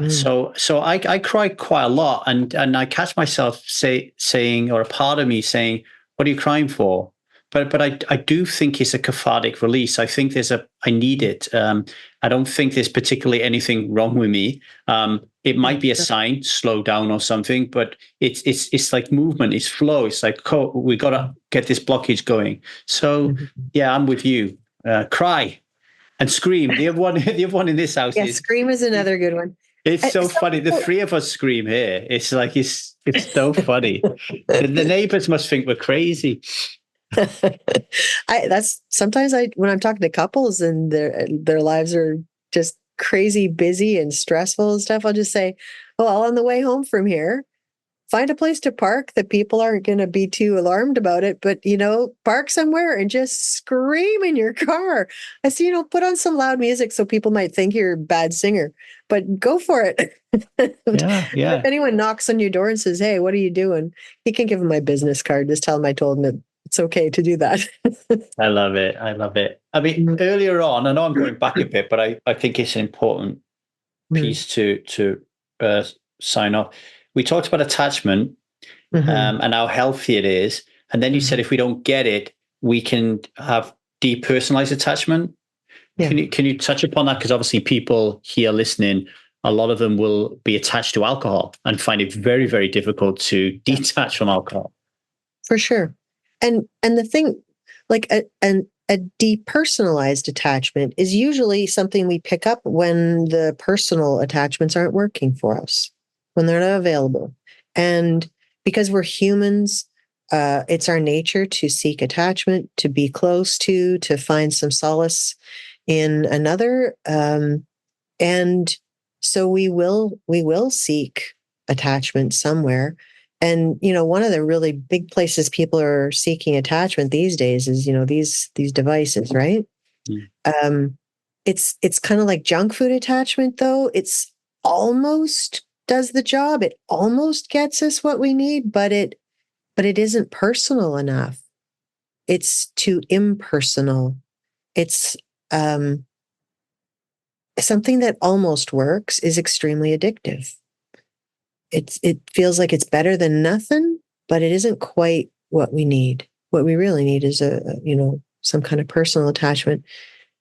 So I cry quite a lot, and I catch myself saying, or a part of me saying, "What are you crying for?" But I do think it's a cathartic release. I think I need it. I don't think there's particularly anything wrong with me. It might be a sign, slow down or something, but it's like movement, it's flow. It's like, we got to get this blockage going. So I'm with you. Cry and scream. The other one in this house is scream is another good one. It's so funny. The three of us scream here. It's like it's It's so funny. The neighbors must think we're crazy. That's sometimes when I'm talking to couples and their lives are just crazy busy and stressful and stuff, I'll just say, well, on the way home from here, find a place to park that people aren't going to be too alarmed about it, but park somewhere and just scream in your car. I say, put on some loud music so people might think you're a bad singer, but go for it. Yeah. If anyone knocks on your door and says, hey, what are you doing? You can give them my business card. Just tell them I told them that it's okay to do that. I love it. I mean, earlier on, I know I'm going back a bit, but I think it's an important piece to sign off. We talked about attachment and how healthy it is. And then you said if we don't get it, we can have depersonalized attachment. Yeah. Can you touch upon that? Because obviously people here listening, a lot of them will be attached to alcohol and find it very, very difficult to detach from alcohol. For sure. And the thing, like a depersonalized attachment is usually something we pick up when the personal attachments aren't working for us, when they're not available. And because we're humans, it's our nature to seek attachment, to be close to find some solace in another. And so we will seek attachment somewhere. And, one of the really big places people are seeking attachment these days is, these devices, right? It's kind of like junk food attachment, though. It's almost does the job. It almost gets us what we need, but it isn't personal enough. It's too impersonal. It's something that almost works is extremely addictive. It feels like it's better than nothing, but it isn't quite what we need. What we really need is some kind of personal attachment.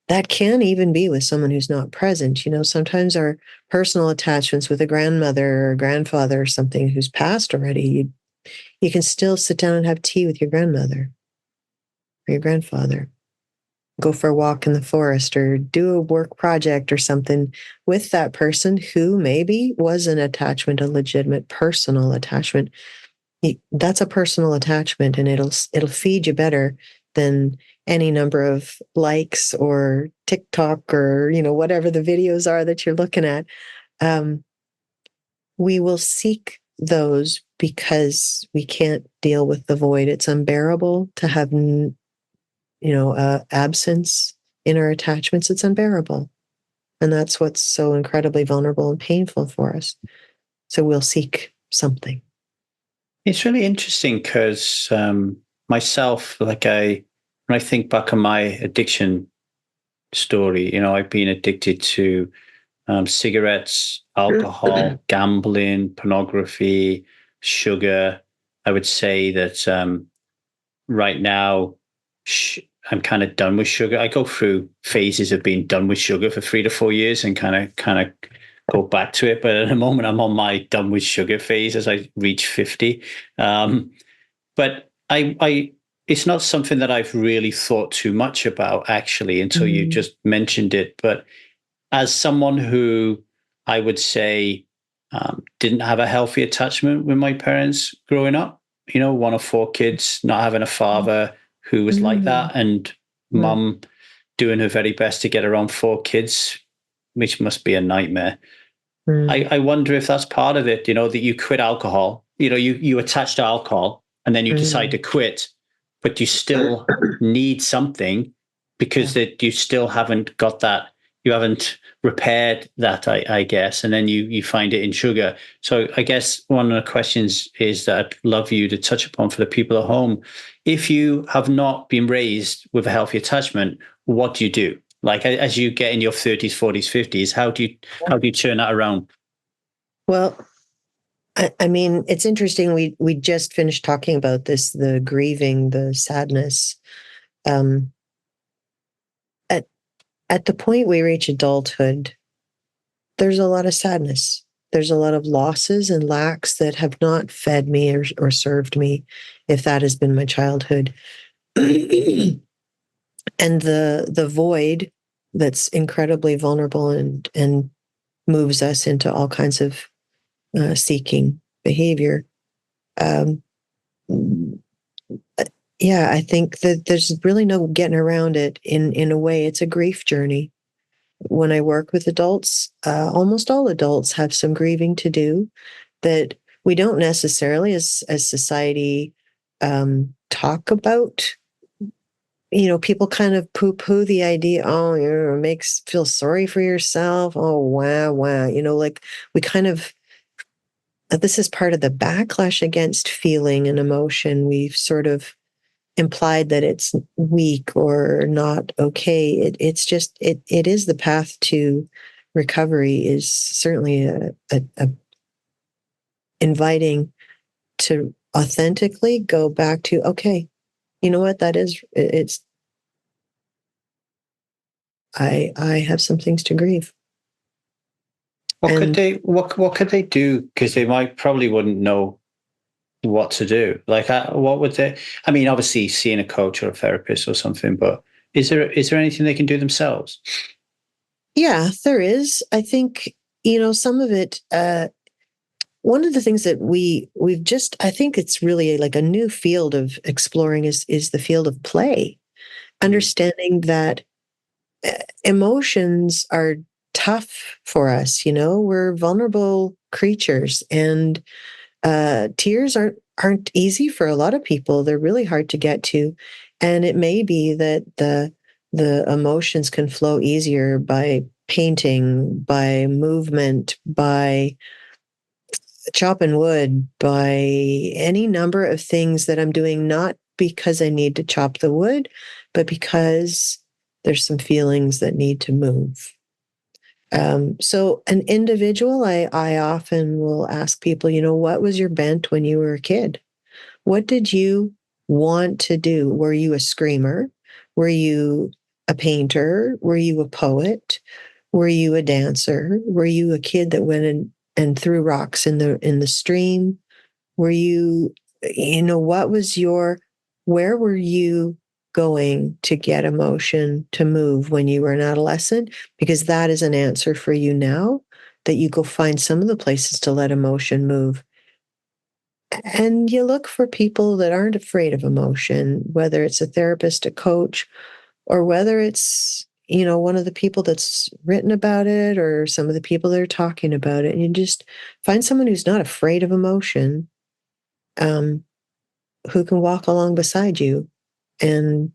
That can even be with someone who's not present. Sometimes our personal attachments with a grandmother or grandfather or something who's passed already, you can still sit down and have tea with your grandmother or your grandfather. Go for a walk in the forest or do a work project or something with that person who maybe was an attachment, a legitimate personal attachment. That's a personal attachment, and it'll feed you better than any number of likes or TikTok or whatever the videos are that you're looking at. We will seek those because we can't deal with the void. It's unbearable to have absence in our attachments. It's unbearable. And that's what's so incredibly vulnerable and painful for us. So we'll seek something. It's really interesting because myself, when I think back on my addiction story, I've been addicted to cigarettes, alcohol, gambling, pornography, sugar. I would say that right now, I'm kind of done with sugar. I go through phases of being done with sugar for 3 to 4 years and kind of go back to it. But at the moment, I'm on my done with sugar phase as I reach 50. But it's not something that I've really thought too much about actually until you just mentioned it. But as someone who I would say didn't have a healthy attachment with my parents growing up, one of 4 kids, not having a father who was like that, and mum doing her very best to get around 4 kids, which must be a nightmare. I wonder if that's part of it, that you quit alcohol, you attach to alcohol and then you decide to quit, but you still need something because that you still haven't got that, you haven't repaired that, I guess, and then you find it in sugar. So I guess one of the questions is that I'd love you to touch upon for the people at home. If you have not been raised with a healthy attachment, what do you do? Like as you get in your 30s, 40s, 50s, how do you turn that around? Well, I mean, it's interesting. We just finished talking about this, the grieving, the sadness. At the point we reach adulthood, there's a lot of sadness. There's a lot of losses and lacks that have not fed me or served me, if that has been my childhood. And the void that's incredibly vulnerable and moves us into all kinds of seeking behavior Um, yeah, I think that there's really no getting around it. In a way, it's a grief journey. When I work with adults, almost all adults have some grieving to do that we don't necessarily, as society, talk about. People kind of poo-poo the idea. Oh, it makes feel sorry for yourself. Oh, wow, wow. Like we kind of this is part of the backlash against feeling and emotion. We've sort of implied that it's weak or not okay. It's just it is the path to recovery. Is certainly a inviting to authentically go back to, okay, you know what that is. It's I have some things to grieve. What could And what could they do? Because they probably wouldn't know what to do. Like, what would they? I mean, obviously, seeing a coach or a therapist or something. But is there anything they can do themselves? yeah, there is. I think some of it. One of the things that we've just, I think it's really like a new field of exploring is the field of play, understanding that emotions are tough for us. We're vulnerable creatures, and tears aren't easy for a lot of people. They're really hard to get to, and it may be that the emotions can flow easier by painting, by movement, by chopping wood, by any number of things that I'm doing, not because I need to chop the wood, but because there's some feelings that need to move. So an individual, I often will ask people, what was your bent when you were a kid? What did you want to do? Were you a screamer? Were you a painter? Were you a poet? Were you a dancer? Were you a kid that went and threw rocks in the stream? Were you, what was where were you going to get emotion to move when you were an adolescent? Because that is an answer for you now, that you go find some of the places to let emotion move. And you look for people that aren't afraid of emotion, whether it's a therapist, a coach, or whether it's, one of the people that's written about it or some of the people that are talking about it. And you just find someone who's not afraid of emotion, who can walk along beside you and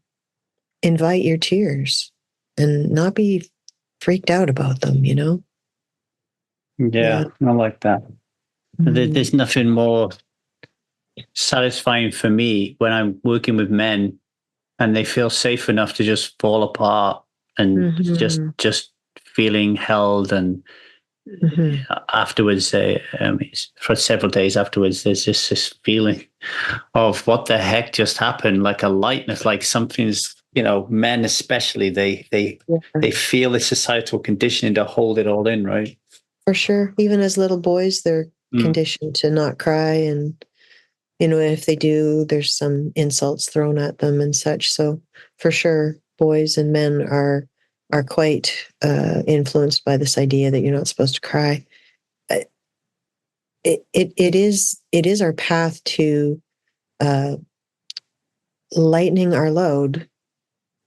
invite your tears and not be freaked out about them. Yeah, Yeah. I like that. Mhm. There's nothing more satisfying for me when I'm working with men and they feel safe enough to just fall apart and Mhm. just feeling held. And Mhm. afterwards, for several days afterwards, there's just this feeling of what the heck just happened, like a lightness, like something's, men especially, they Yeah, feel the societal conditioning to hold it all in, right? for sure. Even as little boys, they're Mm. conditioned to not cry. And, if they do, there's some insults thrown at them and such. So for sure, boys and men are quite influenced by this idea that you're not supposed to cry. Uh, it is our path to uh, lightening our load,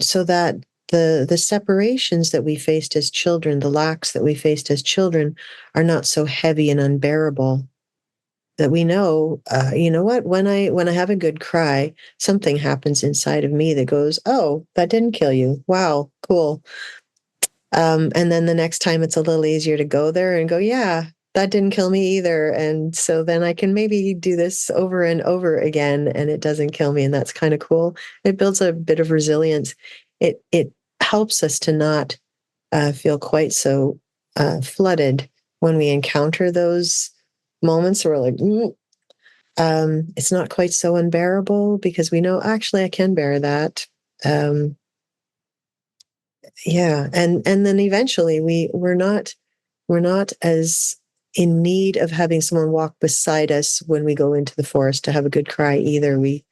so that the separations that we faced as children, the lacks that we faced as children, are not so heavy and unbearable. That we know, you know what? When I have a good cry, something happens inside of me that goes, "Oh, that didn't kill you. Wow, cool." And then the next time, it's a little easier to go there and go, "Yeah, that didn't kill me either." And so then I can maybe do this over and over again, and it doesn't kill me, and that's kind of cool. It builds a bit of resilience. It helps us to not feel quite so flooded when we encounter those moments where we're like, it's not quite so unbearable, because we know, actually I can bear that. Um, yeah, and then eventually we're not as in need of having someone walk beside us when we go into the forest to have a good cry either. We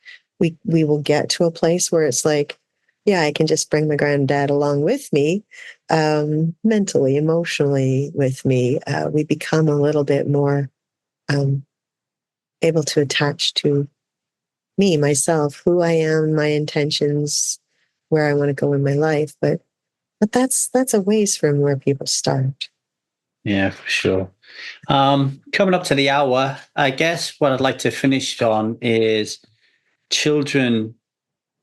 will get to a place where it's like, yeah, I can just bring my granddad along with me, mentally, emotionally with me. We become a little bit more um, able to attach to me, myself, who I am, my intentions, where I want to go in my life. But that's a ways from where people start. Yeah, for sure. Coming up to the hour, I guess what I'd like to finish on is children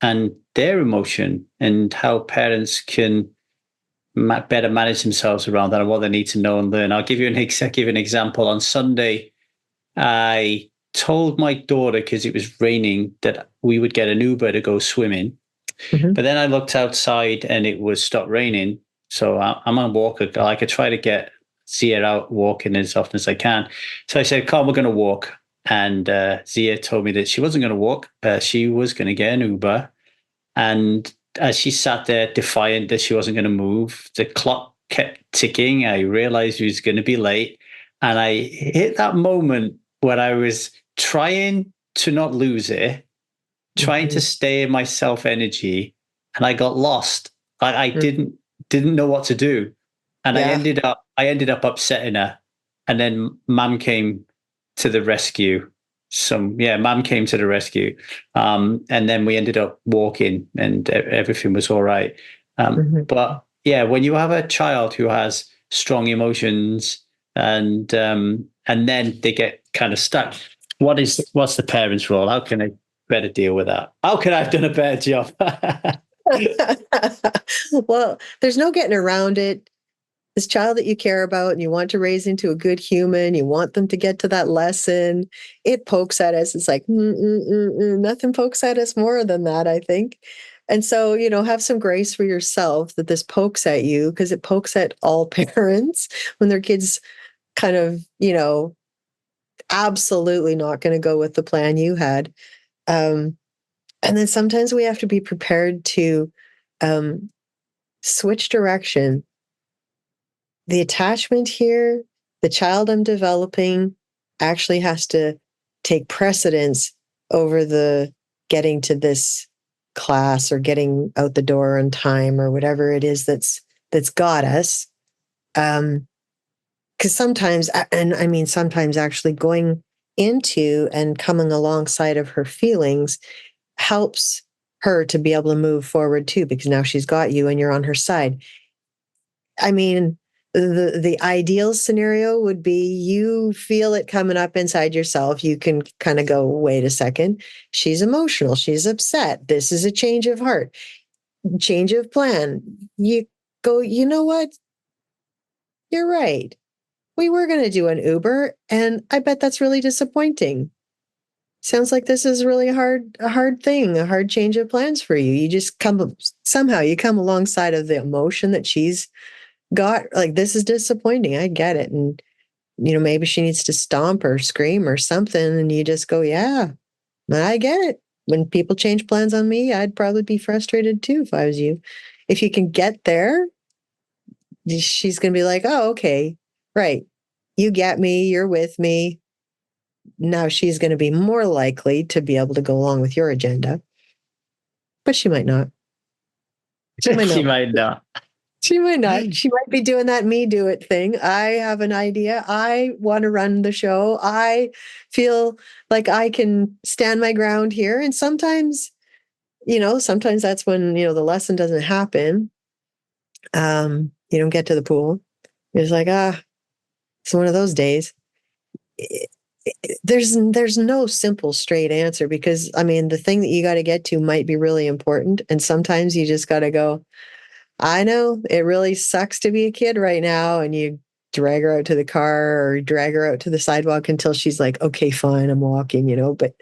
and their emotion and how parents can better manage themselves around that and what they need to know and learn. I'll give you an example. On Sunday, I told my daughter, because it was raining, that we would get an Uber to go swimming. Mm-hmm. But then I looked outside and it was stopped raining. So I'm on a walk. I could try to get Zia out walking as often as I can. So I said, "Come, we're going to walk." And Zia told me that she wasn't going to walk. She was going to get an Uber. And as she sat there defiant that she wasn't going to move, the clock kept ticking. I realized she was going to be late. And I hit that moment where I was trying to not lose it, trying to stay in my self energy, and I got lost. I didn't know what to do. And I ended up upsetting her. And then Mum came to the rescue. Mum came to the rescue. And then we ended up walking and everything was all right. But yeah, when you have a child who has strong emotions and then they get kind of stuck, what's the parent's role? How can I better deal with that? How could I have done a better job? Well, there's no getting around it. This child that you care about and you want to raise into a good human, you want them to get to that lesson, it pokes at us. It's like, nothing pokes at us more than that, I think. And so, have some grace for yourself that this pokes at you, because it pokes at all parents when their kids kind of, absolutely not going to go with the plan you had. And then sometimes we have to be prepared to switch direction. The attachment here, the child I'm developing, actually has to take precedence over the getting to this class or getting out the door on time or whatever it is that's got us. Because sometimes, and I mean sometimes actually going into and coming alongside of her feelings helps her to be able to move forward too, because now she's got you and you're on her side. I mean, the ideal scenario would be you feel it coming up inside yourself. You can kind of go, wait a second, she's emotional, she's upset. This is a change of heart, change of plan. You go, you know what? You're right. We were going to do an Uber, and I bet that's really disappointing. Sounds like this is really a hard thing, a hard change of plans for you. You just come alongside of the emotion that she's got. Like, this is disappointing. I get it. And, maybe she needs to stomp or scream or something. And you just go, yeah, I get it. When people change plans on me, I'd probably be frustrated too if I was you. If you can get there, she's going to be like, oh, okay, right. You get me. You're with me. Now she's going to be more likely to be able to go along with your agenda, but she might not. She might not. She might not. She might not. She might be doing that me do it thing. I have an idea. I want to run the show. I feel like I can stand my ground here. And sometimes, sometimes that's when, the lesson doesn't happen. You don't get to the pool. It's like, it's one of those days. There's no simple straight answer, because I mean, the thing that you got to get to might be really important. And sometimes you just got to go, I know it really sucks to be a kid right now. And you drag her out to the car or drag her out to the sidewalk until she's like, okay, fine, I'm walking, but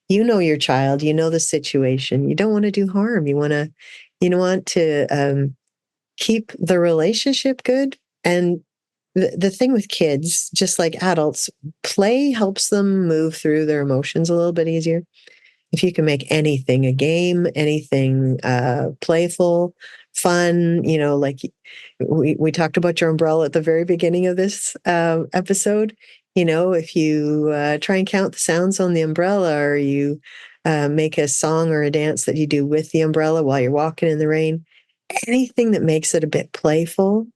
your child, the situation. You don't want to do harm. You want to keep the relationship good. And the thing with kids, just like adults, play helps them move through their emotions a little bit easier. If you can make anything a game, anything playful, fun, like we talked about your umbrella at the very beginning of this episode. If you try and count the sounds on the umbrella, or you make a song or a dance that you do with the umbrella while you're walking in the rain, anything that makes it a bit playful.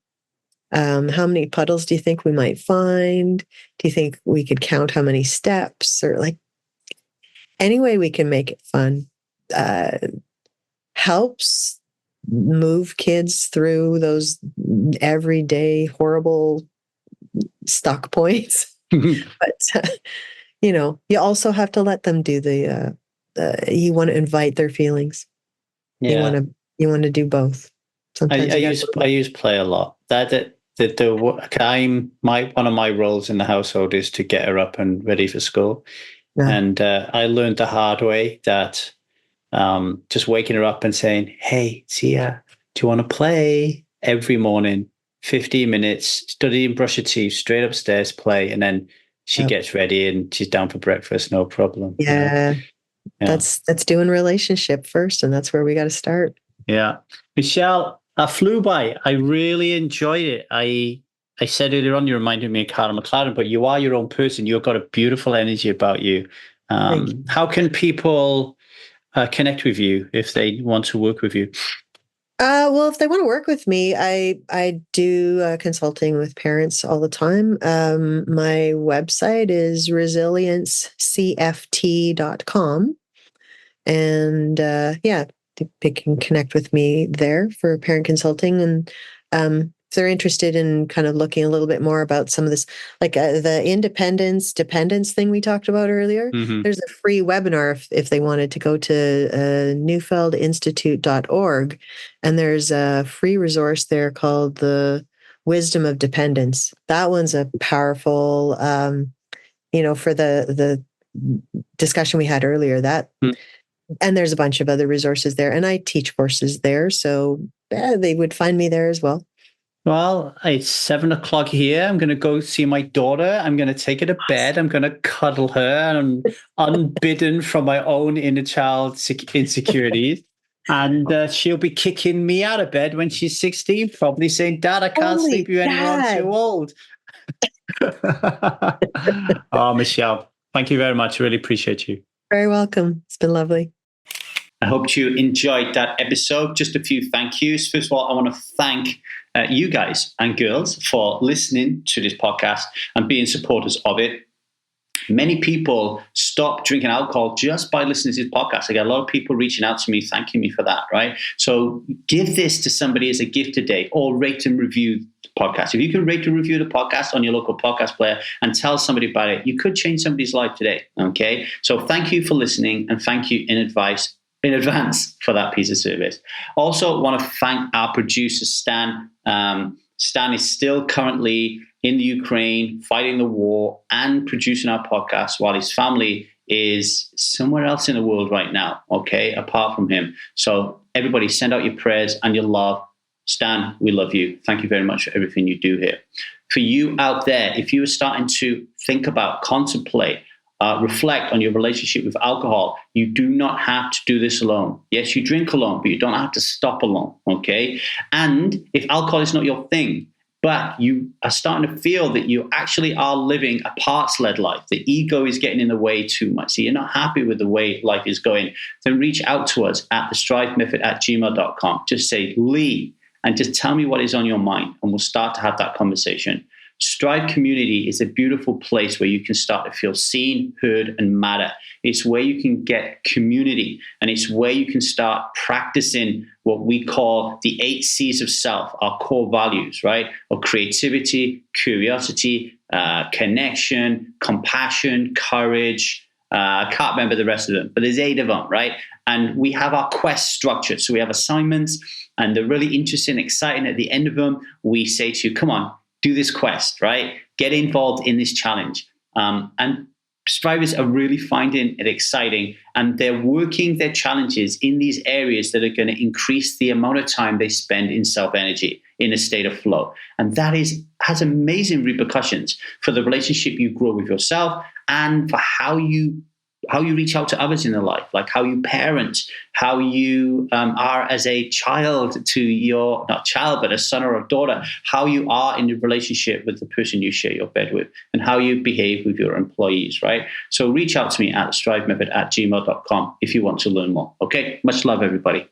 How many puddles do you think we might find? Do you think we could count how many steps, or like any way we can make it fun helps move kids through those everyday horrible stuck points. But you also have to let them do you want to invite their feelings. Yeah. You want to do both. Sometimes I use play a lot. One of my roles in the household is to get her up and ready for school. Yeah. And I learned the hard way that just waking her up and saying, "Hey, Tia, do you want to play?" Every morning, 15 minutes, study and brush her teeth, straight upstairs, play, and then she gets ready and she's down for breakfast, no problem. Yeah. That's doing relationship first, and that's where we got to start. Yeah. Michele, I flew by. I really enjoyed it. I said earlier on, you reminded me of Carla McLaren, but you are your own person. You've got a beautiful energy about you. How can people connect with you if they want to work with you? Well, if they want to work with me, I do consulting with parents all the time. My website is resiliancecft.com. And they can connect with me there for parent consulting. And if they're interested in kind of looking a little bit more about some of this, like the dependence thing we talked about earlier, there's a free webinar if they wanted to go to neufeldinstitute.org. And there's a free resource there called The Wisdom of Dependence. That one's a powerful, for the discussion we had earlier, and there's a bunch of other resources there. And I teach courses there. So they would find me there as well. Well, it's 7:00 here. I'm going to go see my daughter. I'm going to take her to bed. I'm going to cuddle her, and I'm unbidden from my own inner child insecurities. And she'll be kicking me out of bed when she's 16, probably saying, "Dad, I can't sleep you anymore. I'm too old." Oh, Michele, thank you very much. I really appreciate you. Very welcome. It's been lovely. I hope you enjoyed that episode. Just a few thank yous. First of all, I want to thank you guys and girls for listening to this podcast and being supporters of it. Many people stop drinking alcohol just by listening to this podcast. I get a lot of people reaching out to me, thanking me for that, right? So give this to somebody as a gift today, or rate and review the podcast. If you can rate and review the podcast on your local podcast player and tell somebody about it, you could change somebody's life today, okay? So thank you for listening, and thank you in advance for that piece of service. Also want to thank our producer, Stan. Stan is still currently in the Ukraine, fighting the war and producing our podcast while his family is somewhere else in the world right now, okay, apart from him. So everybody send out your prayers and your love. Stan, we love you. Thank you very much for everything you do here. For you out there, if you are starting to think about, contemplate, reflect on your relationship with alcohol, you do not have to do this alone. Yes, you drink alone, but you don't have to stop alone, okay? And if alcohol is not your thing, but you are starting to feel that you actually are living a parts-led life, the ego is getting in the way too much, so you're not happy with the way life is going, then reach out to us at thestrivemethod@gmail.com. Just say, Lee, and just tell me what is on your mind, and we'll start to have that conversation. Strive community is a beautiful place where you can start to feel seen, heard, and matter. It's where you can get community, and it's where you can start practicing what we call the 8 C's of self, our core values, right? Of creativity, curiosity, connection, compassion, courage. I can't remember the rest of them, but there's 8 of them, right? And we have our quest structured. So we have assignments, and they're really interesting, exciting. At the end of them, we say to you, come on, do this quest, right? Get involved in this challenge. And strivers are really finding it exciting, and they're working their challenges in these areas that are going to increase the amount of time they spend in self-energy, in a state of flow. And that has amazing repercussions for the relationship you grow with yourself, and for how you reach out to others in their life, like how you parent, how you are as a child to your, not child, but a son or a daughter, how you are in the relationship with the person you share your bed with, and how you behave with your employees, right? So reach out to me at strivemethod@gmail.com if you want to learn more. Okay, much love, everybody.